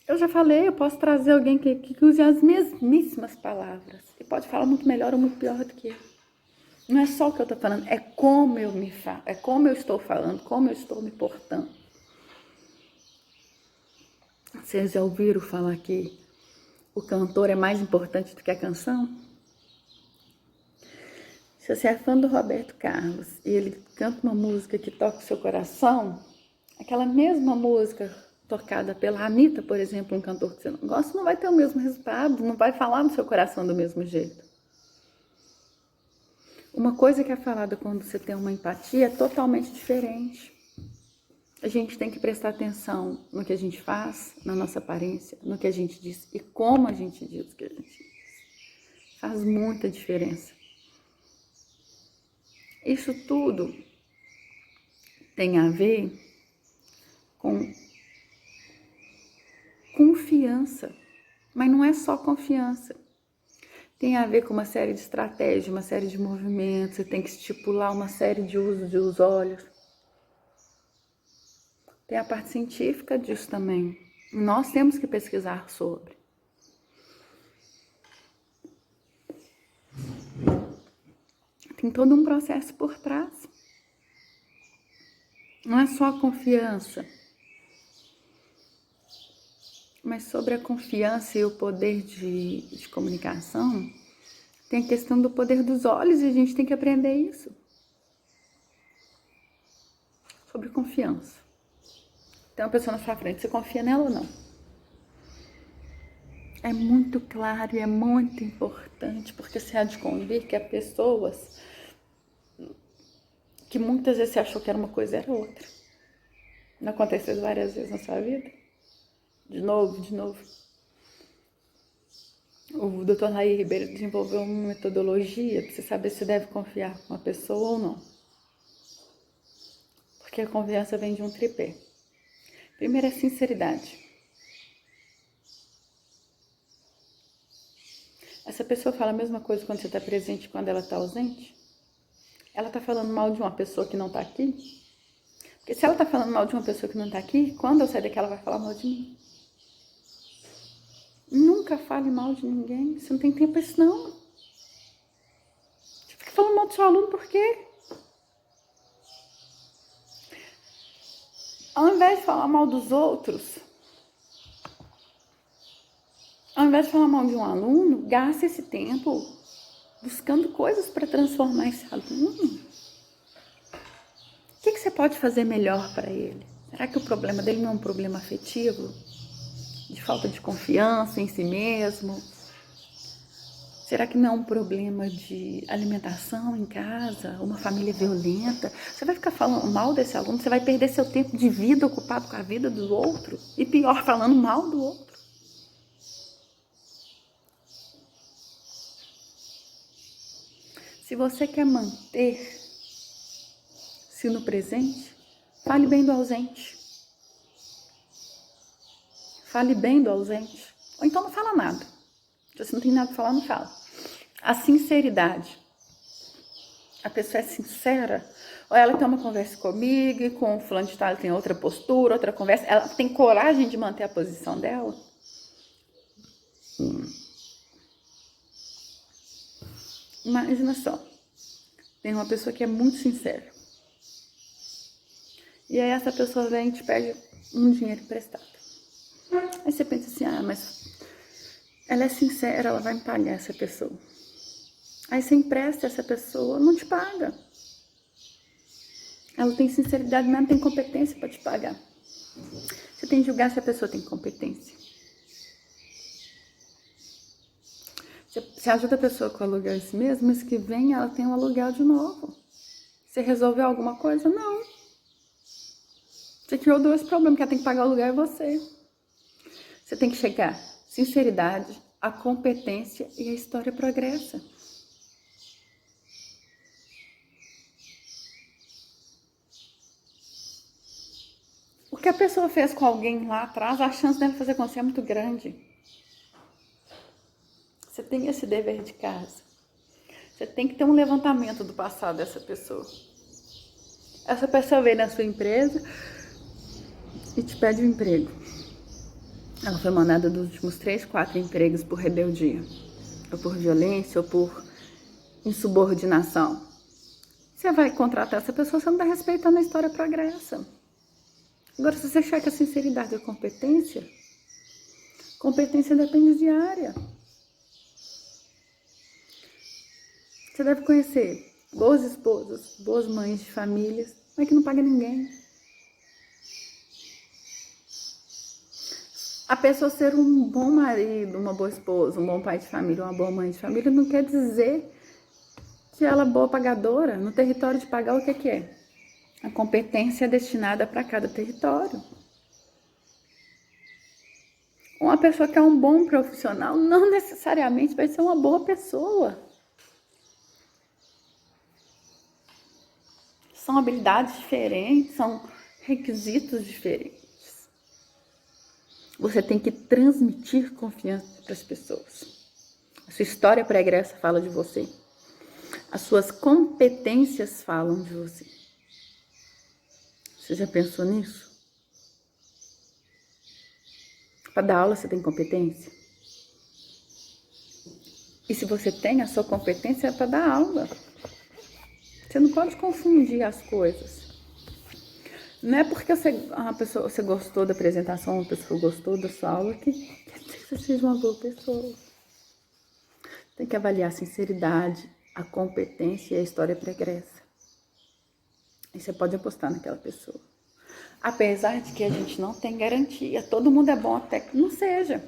Eu já falei, eu posso trazer alguém que use as mesmíssimas palavras. E pode falar muito melhor ou muito pior do que eu. Não é só o que eu estou falando, é como eu me falo, é como eu estou falando, como eu estou me portando. Vocês já ouviram falar que o cantor é mais importante do que a canção? Se você é fã do Roberto Carlos e ele canta uma música que toca o seu coração, aquela mesma música tocada pela Anitta, por exemplo, um cantor que você não gosta, não vai ter o mesmo resultado, não vai falar no seu coração do mesmo jeito. Uma coisa que é falada quando você tem uma empatia é totalmente diferente. A gente tem que prestar atenção no que a gente faz, na nossa aparência, no que a gente diz e como a gente diz o que a gente diz. Faz muita diferença. Isso tudo tem a ver com confiança, mas não é só confiança. Tem a ver com uma série de estratégias, uma série de movimentos, você tem que estipular uma série de usos dos olhos. Tem a parte científica disso também. Nós temos que pesquisar sobre. Tem todo um processo por trás. Não é só a confiança, mas sobre a confiança e o poder de comunicação, tem a questão do poder dos olhos e a gente tem que aprender isso. Sobre confiança. Tem uma pessoa na sua frente, você confia nela ou não? É muito claro e é muito importante, porque você há de convir que há pessoas que muitas vezes você achou que era uma coisa e era outra. Não aconteceu várias vezes na sua vida? De novo. O Dr. Nair Ribeiro desenvolveu uma metodologia para você saber se deve confiar com uma pessoa ou não. Porque a confiança vem de um tripé. Primeiro é sinceridade. Essa pessoa fala a mesma coisa quando você está presente e quando ela está ausente? Ela está falando mal de uma pessoa que não está aqui? Porque se ela está falando mal de uma pessoa que não está aqui, quando eu sair daqui ela vai falar mal de mim. Nunca fale mal de ninguém, você não tem tempo para isso não. Você fica falando mal do seu aluno por quê? Ao invés de falar mal dos outros, ao invés de falar mal de um aluno, gaste esse tempo buscando coisas para transformar esse aluno. O que você pode fazer melhor para ele? Será que o problema dele não é um problema afetivo? De falta de confiança em si mesmo? Será que não é um problema de alimentação em casa, uma família violenta? Você vai ficar falando mal desse aluno, você vai perder seu tempo de vida ocupado com a vida do outro e pior, falando mal do outro. Se você quer manter-se no presente, fale bem do ausente. Fale bem do ausente. Ou então não fala nada. Se você não tem nada para falar, não fala. A sinceridade. A pessoa é sincera. Ou ela tem uma conversa comigo e com o fulano de tal, ela tem outra postura, outra conversa. Ela tem coragem de manter a posição dela. Imagina só. Tem uma pessoa que é muito sincera. E aí essa pessoa vem e te pede um dinheiro emprestado. Aí você pensa assim, mas ela é sincera, ela vai me pagar essa pessoa. Aí você empresta essa pessoa, não te paga. Ela tem sinceridade, mas não tem competência para te pagar. Você tem que julgar se a pessoa tem competência. Você ajuda a pessoa com o aluguel esse mês, mas que vem ela tem um aluguel de novo. Você resolveu alguma coisa? Não. Você criou dois problemas, quem tem que pagar o aluguel é você. Você tem que chegar sinceridade, a competência e a história progressa. O que a pessoa fez com alguém lá atrás, a chance dela fazer com você é muito grande. Você tem esse dever de casa. Você tem que ter um levantamento do passado dessa pessoa. Essa pessoa veio na sua empresa e te pede um emprego. Ela foi mandada dos últimos 3, 4 empregos por rebeldia, ou por violência, ou por insubordinação. Você vai contratar essa pessoa, você não está respeitando a história progressa. Agora, se você checa a sinceridade e a competência depende de área. Você deve conhecer boas esposas, boas mães de famílias, mas que não paga ninguém. A pessoa ser um bom marido, uma boa esposa, um bom pai de família, uma boa mãe de família, não quer dizer que ela é boa pagadora. No território de pagar, o que é? A competência é destinada para cada território. Uma pessoa que é um bom profissional não necessariamente vai ser uma boa pessoa. São habilidades diferentes, são requisitos diferentes. Você tem que transmitir confiança para as pessoas. A sua história pregressa fala de você. As suas competências falam de você. Você já pensou nisso? Para dar aula você tem competência? E se você tem a sua competência é para dar aula. Você não pode confundir as coisas. Não é porque você gostou da apresentação, uma pessoa gostou da sua aula, que quer dizer que você seja uma boa pessoa. Tem que avaliar a sinceridade, a competência e a história pregressa. E você pode apostar naquela pessoa. Apesar de que a gente não tem garantia. Todo mundo é bom até que não seja.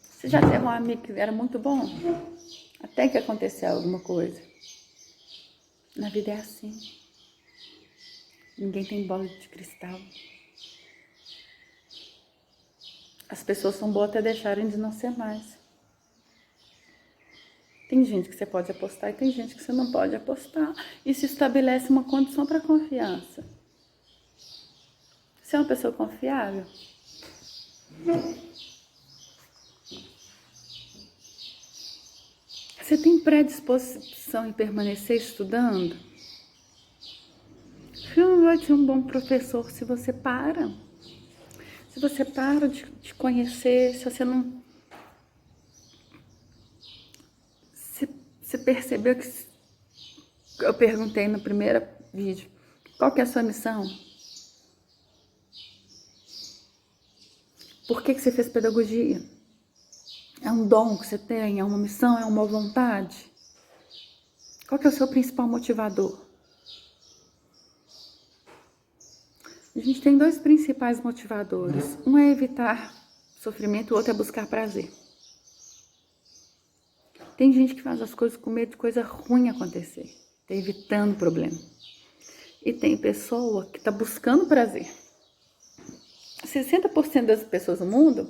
Você já teve um amigo que era muito bom? Até que aconteceu alguma coisa. Na vida é assim. Ninguém tem bola de cristal. As pessoas são boas até deixarem de não ser mais. Tem gente que você pode apostar e tem gente que você não pode apostar. E se estabelece uma condição para confiança. Você é uma pessoa confiável? Você tem predisposição em permanecer estudando? Você não vai ser um bom professor se você para. Se você para de conhecer, se você não... Você percebeu que... Eu perguntei no primeiro vídeo, qual que é a sua missão? Por que você fez pedagogia? É um dom que você tem? É uma missão? É uma vontade? Qual que é o seu principal motivador? A gente tem 2 principais motivadores. Um é evitar sofrimento, o outro é buscar prazer. Tem gente que faz as coisas com medo de coisa ruim acontecer, tá evitando problema. E tem pessoa que tá buscando prazer. 60% das pessoas no mundo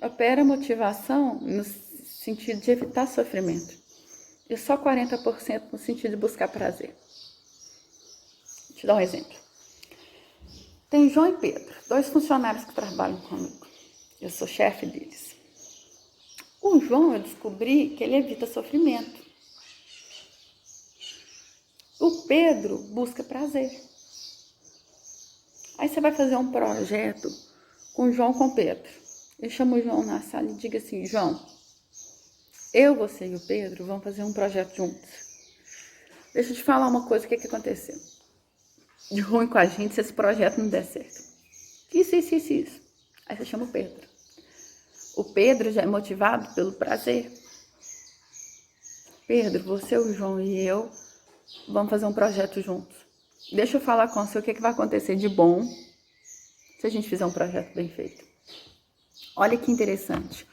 opera motivação no sentido de evitar sofrimento. E só 40% no sentido de buscar prazer. Vou te dar um exemplo. Tem João e Pedro, 2 funcionários que trabalham comigo. Eu sou chefe deles. O João, eu descobri que ele evita sofrimento. O Pedro busca prazer. Aí você vai fazer um projeto com o João, com o Pedro. Eu chamo o João na sala e digo assim: João, eu, você e o Pedro vamos fazer um projeto juntos. Deixa eu te falar uma coisa, o que aconteceu de ruim com a gente se esse projeto não der certo. Isso. Aí você chama o Pedro. O Pedro já é motivado pelo prazer. Pedro, você, o João e eu vamos fazer um projeto juntos. Deixa eu falar com você o que vai acontecer de bom se a gente fizer um projeto bem feito. Olha que interessante.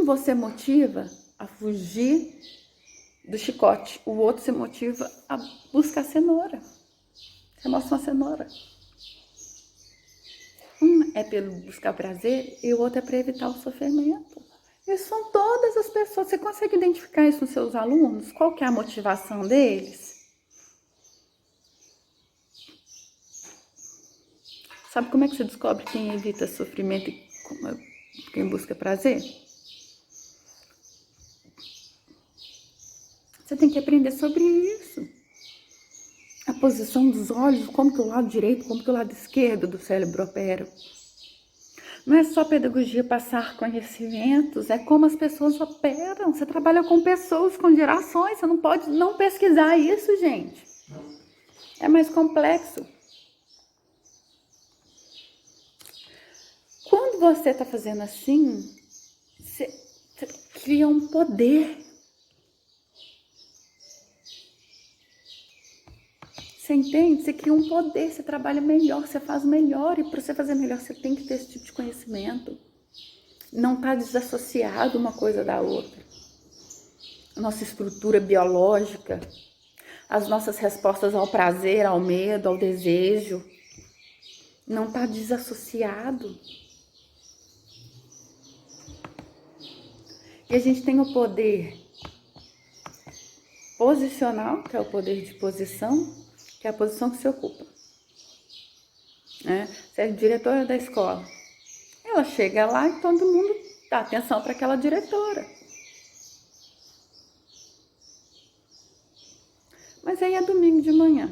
Você motiva a fugir do chicote. O outro se motiva a buscar cenoura. Você mostra uma cenoura. É pelo buscar prazer e o outro é para evitar o sofrimento. Isso são todas as pessoas. Você consegue identificar isso nos seus alunos? Qual que é a motivação deles? Sabe como é que você descobre quem evita sofrimento e quem busca prazer? Você tem que aprender sobre isso. A posição dos olhos, como que o lado direito, como que o lado esquerdo do cérebro opera. Não é só pedagogia passar conhecimentos, é como as pessoas operam. Você trabalha com pessoas, com gerações, você não pode não pesquisar isso, gente. É mais complexo. Quando você está fazendo assim, você cria um poder. Você entende? Você cria um poder, você trabalha melhor, você faz melhor. E para você fazer melhor, você tem que ter esse tipo de conhecimento. Não está desassociado uma coisa da outra. A nossa estrutura biológica, as nossas respostas ao prazer, ao medo, ao desejo, não está desassociado. E a gente tem o poder posicional, que é o poder de posição, que é a posição que se ocupa. Você é diretora da escola. Ela chega lá e todo mundo dá atenção para aquela diretora. Mas aí é domingo de manhã.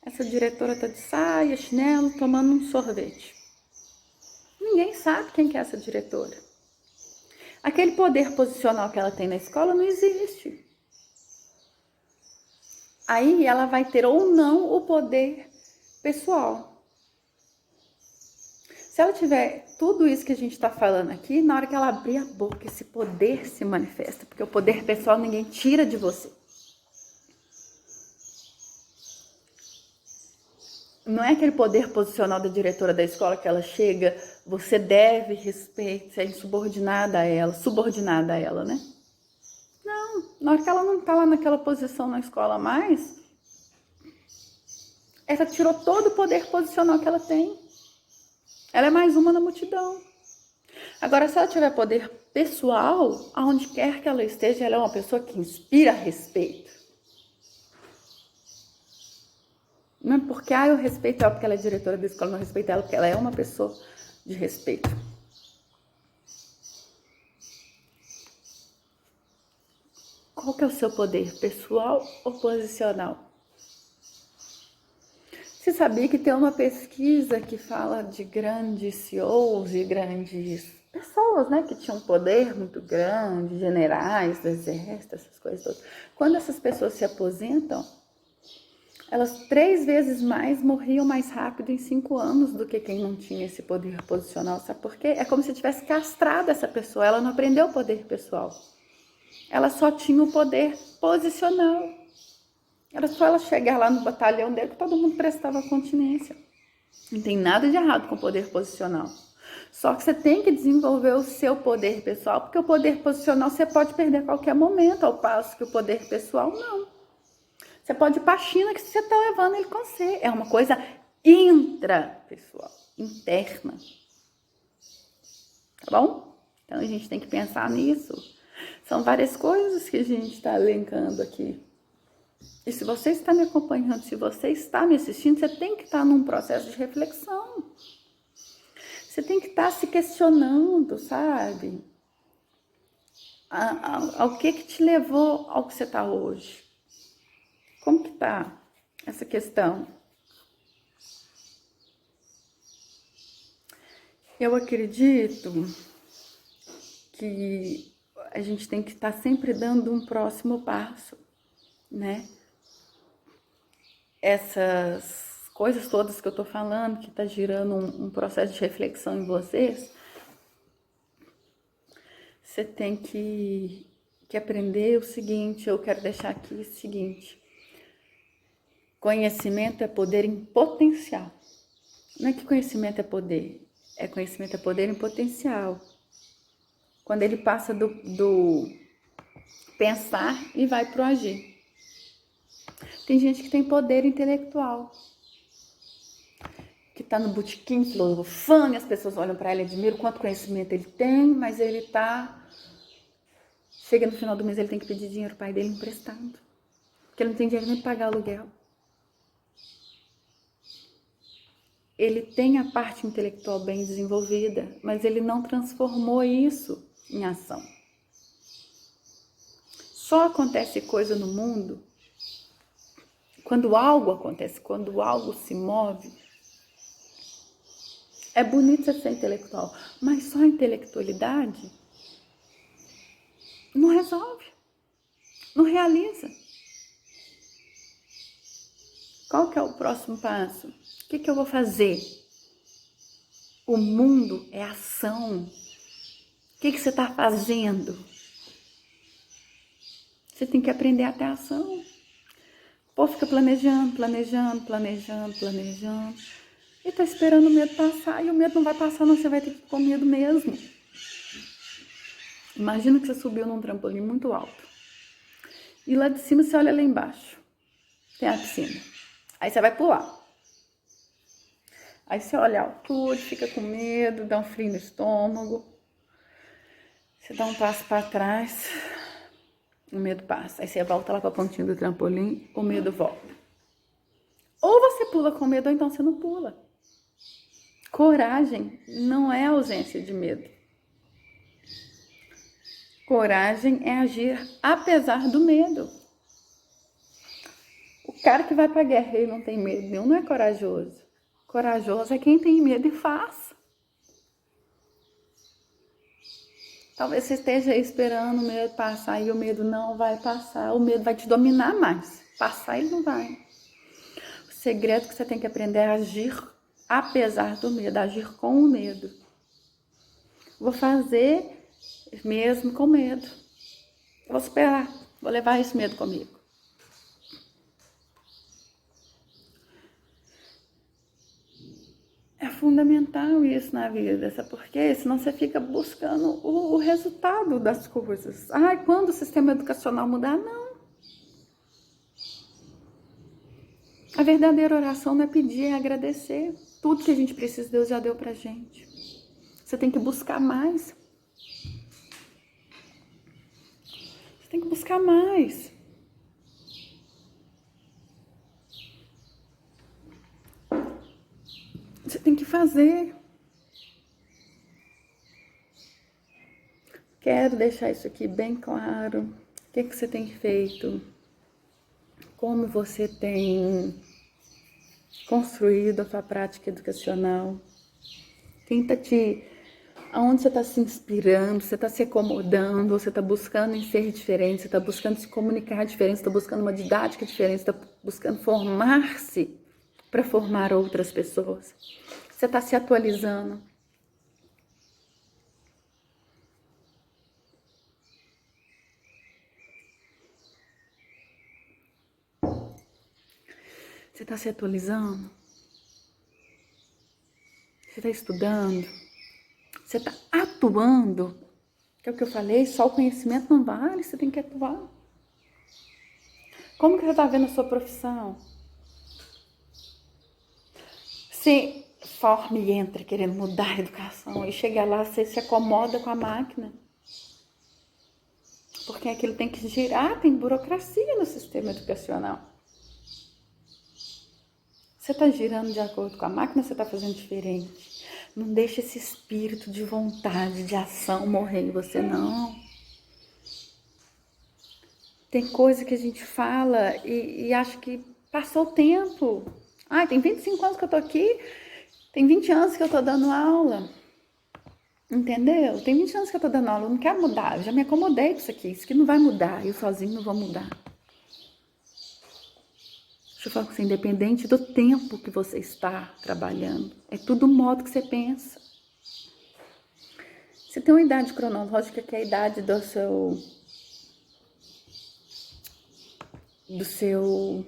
Essa diretora está de saia, chinelo, tomando um sorvete. Ninguém sabe quem que é essa diretora. Aquele poder posicional que ela tem na escola não existe. Aí ela vai ter ou não o poder pessoal. Se ela tiver tudo isso que a gente está falando aqui, na hora que ela abrir a boca, esse poder se manifesta. Porque o poder pessoal ninguém tira de você. Não é aquele poder posicional da diretora da escola que ela chega, você deve respeito, você é subordinada a ela, né? Não, na hora que ela não tá lá naquela posição na escola mais, ela tirou todo o poder posicional que ela tem. Ela é mais uma na multidão. Agora, se ela tiver poder pessoal, aonde quer que ela esteja, ela é uma pessoa que inspira respeito. Não é porque eu respeito ela porque ela é diretora da escola, não respeito ela porque ela é uma pessoa de respeito. Qual que é o seu poder, pessoal ou posicional? Você sabia que tem uma pesquisa que fala de grandes CEOs e grandes pessoas, né, que tinham poder muito grande, generais do exército, essas coisas todas. Quando essas pessoas se aposentam, elas 3 vezes mais morriam mais rápido em 5 anos do que quem não tinha esse poder posicional. Sabe por quê? É como se tivesse castrado essa pessoa, ela não aprendeu o poder pessoal. Ela só tinha o poder posicional. Era só ela chegar lá no batalhão dele que todo mundo prestava continência. Não tem nada de errado com o poder posicional. Só que você tem que desenvolver o seu poder pessoal, porque o poder posicional você pode perder a qualquer momento, ao passo que o poder pessoal não. Você pode ir para a China que você está levando ele com você. É uma coisa intrapessoal, interna. Tá bom? Então a gente tem que pensar nisso. São várias coisas que a gente está elencando aqui. E se você está me acompanhando, se você está me assistindo, você tem que estar num processo de reflexão. Você tem que estar se questionando, sabe? Ao que te levou ao que você está hoje? Como que tá essa questão? Eu acredito que a gente tem que estar sempre dando um próximo passo, né? Essas coisas todas que eu tô falando, que tá girando um processo de reflexão em vocês, você tem que aprender o seguinte, eu quero deixar aqui o seguinte: conhecimento é poder em potencial. Não é que conhecimento é poder, conhecimento é poder em potencial. Quando ele passa do pensar e vai pro agir. Tem gente que tem poder intelectual, que tá no botequim filosofando, e as pessoas olham para ele e admiram quanto conhecimento ele tem, mas ele chega no final do mês, ele tem que pedir dinheiro pro pai dele emprestado, porque ele não tem dinheiro nem para pagar aluguel. Ele tem a parte intelectual bem desenvolvida, mas ele não transformou isso em ação. Só acontece coisa no mundo quando algo acontece, quando algo se move. É bonito você ser intelectual, mas só a intelectualidade não resolve, não realiza. Qual que é o próximo passo? O que eu vou fazer? O mundo é ação. O que você está fazendo? Você tem que aprender a ter ação. O povo fica planejando. E tá esperando o medo passar. E o medo não vai passar, não. Você vai ter que ir com medo mesmo. Imagina que você subiu num trampolim muito alto. E lá de cima você olha lá embaixo. Tem a piscina. Aí você vai pular. Aí você olha a altura, fica com medo, dá um frio no estômago. Você dá um passo para trás, o medo passa. Aí você volta lá para a pontinha do trampolim, o medo volta. Ou você pula com medo, ou então você não pula. Coragem não é ausência de medo. Coragem é agir apesar do medo. O cara que vai pra guerra e não tem medo nenhum não é corajoso. Corajoso é quem tem medo e faz. Talvez você esteja aí esperando o medo passar e o medo não vai passar. O medo vai te dominar mais. Passar ele não vai. O segredo que você tem que aprender é agir apesar do medo, agir com o medo. Vou fazer mesmo com medo. Eu vou superar, vou levar esse medo comigo. É fundamental isso na vida, sabe por quê? Senão você fica buscando o resultado das coisas. Quando o sistema educacional mudar? Não. A verdadeira oração não é pedir, é agradecer. Tudo que a gente precisa, Deus já deu pra gente. Você tem que buscar mais. Você tem que buscar mais. Você tem que fazer. Quero deixar isso aqui bem claro. O que você tem feito? Como você tem construído a sua prática educacional? Aonde você está se inspirando? Você está se acomodando? Você está buscando em ser diferente? Você está buscando se comunicar diferente? Você está buscando uma didática diferente? Você está buscando formar-se para formar outras pessoas? Você está se atualizando? Você está se atualizando? Você está estudando? Você está atuando, que é o que eu falei, só o conhecimento não vale, você tem que atuar. Como que você está vendo a sua profissão? Você forma e entra querendo mudar a educação e chega lá, você se acomoda com a máquina. Porque aquilo tem que girar, tem burocracia no sistema educacional. Você está girando de acordo com a máquina, você está fazendo diferente. Não deixa esse espírito de vontade, de ação morrer em você, não. Tem coisa que a gente fala e acha que passou o tempo. Ai, tem 25 anos que eu tô aqui, tem 20 anos que eu tô dando aula. Entendeu? Tem 20 anos que eu tô dando aula, eu não quero mudar, eu já me acomodei com isso aqui não vai mudar, eu sozinho não vou mudar. Deixa eu falar com você, independente do tempo que você está trabalhando, é tudo o modo que você pensa. Você tem uma idade cronológica que é a idade do seu você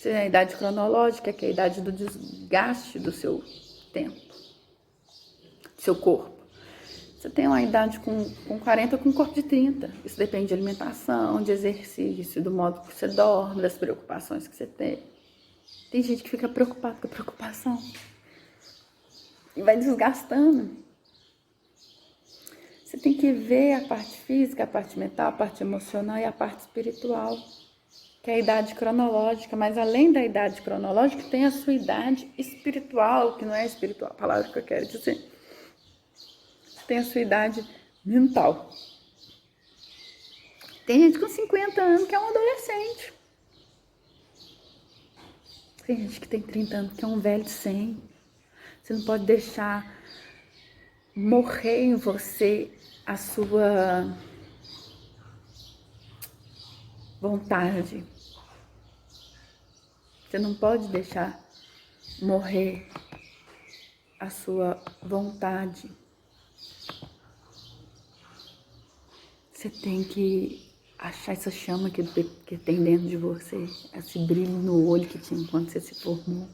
tem a idade cronológica, que é a idade do desgaste do seu tempo, do seu corpo. Você tem uma idade com 40 com um corpo de 30. Isso depende de alimentação, de exercício, do modo que você dorme, das preocupações que você tem. Tem gente que fica preocupada com a preocupação e vai desgastando. Você tem que ver a parte física, a parte mental, a parte emocional e a parte espiritual, que é a idade cronológica. Mas além da idade cronológica, tem a sua idade espiritual, que não é espiritual, a palavra que eu quero dizer. Tem a sua idade mental. Tem gente com 50 anos que é um adolescente. Tem gente que tem 30 anos que é um velho de 100. Você não pode deixar morrer em você a sua vontade. Você não pode deixar morrer a sua vontade. Você tem que achar essa chama que tem dentro de você, esse brilho no olho que tinha quando você se formou.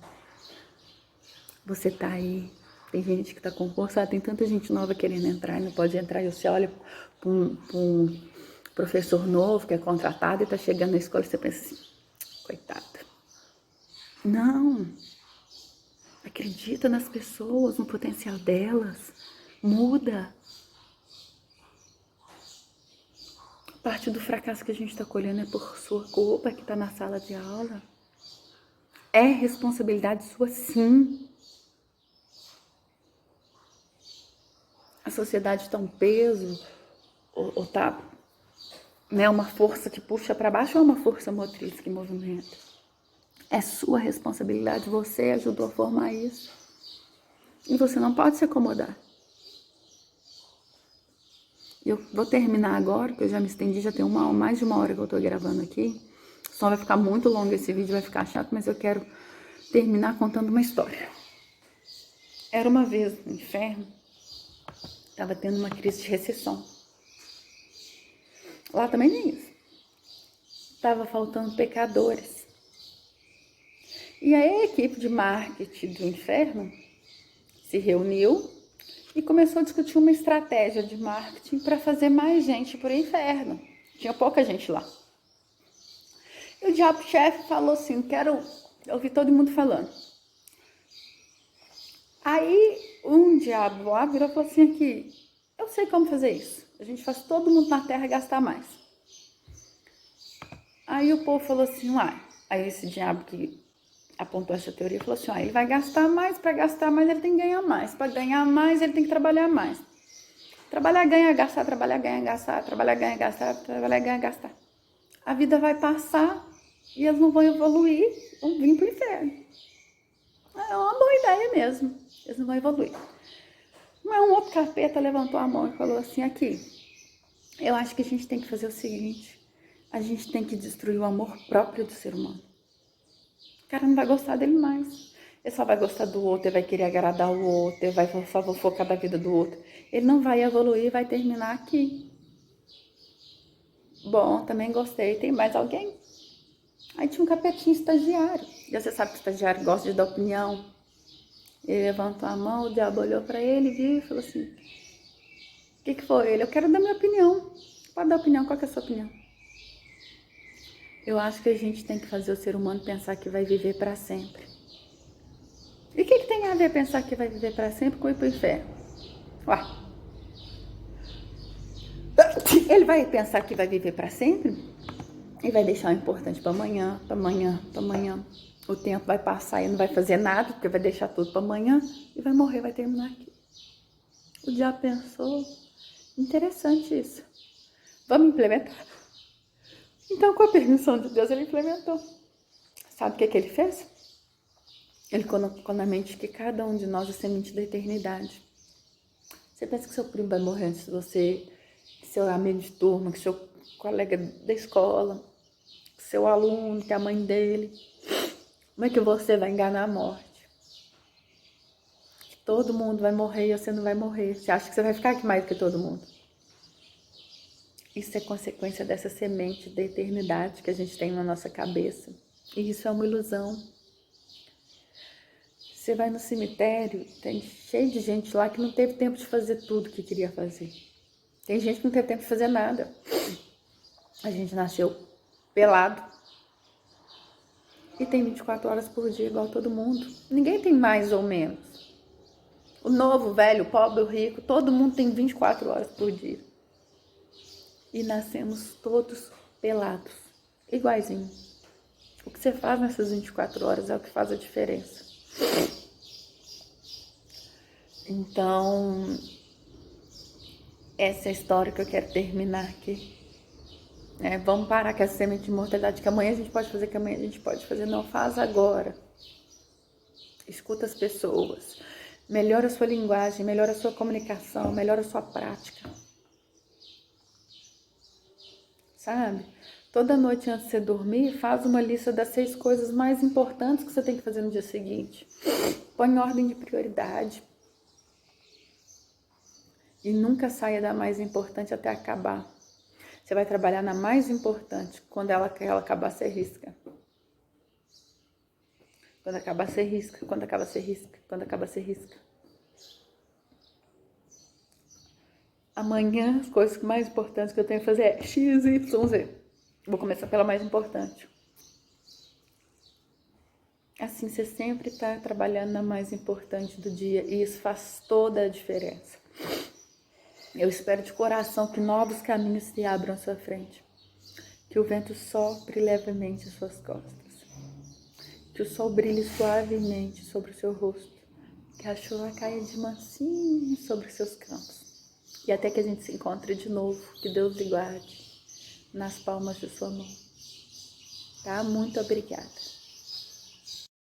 Você tá aí, tem gente que tá concursada, tem tanta gente nova querendo entrar e não pode entrar. E você olha para um professor novo que é contratado e tá chegando na escola e você pensa assim, coitado. Não, acredita nas pessoas, no potencial delas, muda. Parte do fracasso que a gente está colhendo é por sua culpa que está na sala de aula. É responsabilidade sua, sim. A sociedade está um peso, ou tá, né, uma força que puxa para baixo ou uma força motriz que movimenta. É sua responsabilidade, você ajudou a formar isso. E você não pode se acomodar. Eu vou terminar agora, que eu já me estendi, já tem mais de uma hora que eu tô gravando aqui. Só vai ficar muito longo esse vídeo, vai ficar chato, mas eu quero terminar contando uma história. Era uma vez no inferno, tava tendo uma crise de recessão. Lá também nem isso. Tava faltando pecadores. E aí a equipe de marketing do inferno se reuniu e começou a discutir uma estratégia de marketing para fazer mais gente para o inferno. Tinha pouca gente lá. E o diabo-chefe falou assim, quero ouvir todo mundo falando. Aí um diabo lá virou e falou assim aqui, eu sei como fazer isso. A gente faz todo mundo na terra gastar mais. Aí o povo falou assim, aí esse diabo que apontou essa teoria, falou assim, ele vai gastar mais, para gastar mais ele tem que ganhar mais, para ganhar mais ele tem que trabalhar mais. Trabalhar, ganha, gastar, trabalhar, ganha, gastar, trabalhar, ganha, gastar, trabalhar, ganha, gastar. A vida vai passar e eles não vão evoluir, vão vir pro inferno. É uma boa ideia mesmo, eles não vão evoluir. Mas um outro capeta levantou a mão e falou assim, aqui, eu acho que a gente tem que fazer o seguinte, a gente tem que destruir o amor próprio do ser humano. O cara não vai gostar dele mais. Ele só vai gostar do outro, ele vai querer agradar o outro, ele vai só focar da vida do outro. Ele não vai evoluir, vai terminar aqui. Bom, também gostei. Tem mais alguém? Aí tinha um capetinho estagiário. E você sabe que o estagiário gosta de dar opinião. Ele levantou a mão, o diabo olhou pra ele, viu e falou assim: o que foi? Ele: eu quero dar minha opinião. Pode dar opinião, qual que é a sua opinião? Eu acho que a gente tem que fazer o ser humano pensar que vai viver pra sempre. E o que tem a ver pensar que vai viver pra sempre com ir pro inferno? Ué, ele vai pensar que vai viver pra sempre e vai deixar o importante pra amanhã, pra amanhã, pra amanhã. O tempo vai passar e não vai fazer nada, porque vai deixar tudo pra amanhã e vai morrer, vai terminar aqui. O diabo pensou: interessante isso. Vamos implementar. Então, com a permissão de Deus, ele implementou. Sabe o que ele fez? Ele colocou na mente que cada um de nós é semente da eternidade. Você pensa que seu primo vai morrer antes de você, que seu amigo de turma, que seu colega da escola, que seu aluno, que a mãe dele. Como é que você vai enganar a morte? Que todo mundo vai morrer e você não vai morrer. Você acha que você vai ficar aqui mais do que todo mundo? Isso é consequência dessa semente da eternidade que a gente tem na nossa cabeça. E isso é uma ilusão. Você vai no cemitério, tem cheio de gente lá que não teve tempo de fazer tudo que queria fazer. Tem gente que não teve tempo de fazer nada. A gente nasceu pelado e tem 24 horas por dia igual todo mundo. Ninguém tem mais ou menos. O novo, o velho, o pobre, o rico, todo mundo tem 24 horas por dia. E nascemos todos pelados, iguaizinho. O que você faz nessas 24 horas é o que faz a diferença. Então, essa é a história que eu quero terminar aqui. Vamos parar com essa semente de imortalidade, que amanhã a gente pode fazer, que amanhã a gente pode fazer. Não, faz agora. Escuta as pessoas. Melhora a sua linguagem, melhora a sua comunicação, melhora a sua prática. Sabe? Toda noite antes de você dormir, faz uma lista das 6 coisas mais importantes que você tem que fazer no dia seguinte. Põe em ordem de prioridade. E nunca saia da mais importante até acabar. Você vai trabalhar na mais importante. Quando ela acabar, você risca. Quando acabar, você risca. Quando acabar, você risca. Quando acabar, você risca. Amanhã, as coisas mais importantes que eu tenho que fazer é X, Y, Z. Vou começar pela mais importante. Assim, você sempre está trabalhando na mais importante do dia. E isso faz toda a diferença. Eu espero de coração que novos caminhos se abram à sua frente. Que o vento sopre levemente às suas costas. Que o sol brilhe suavemente sobre o seu rosto. Que a chuva caia de mansinho sobre os seus campos. E até que a gente se encontre de novo. Que Deus lhe guarde nas palmas de sua mão. Tá? Muito obrigada.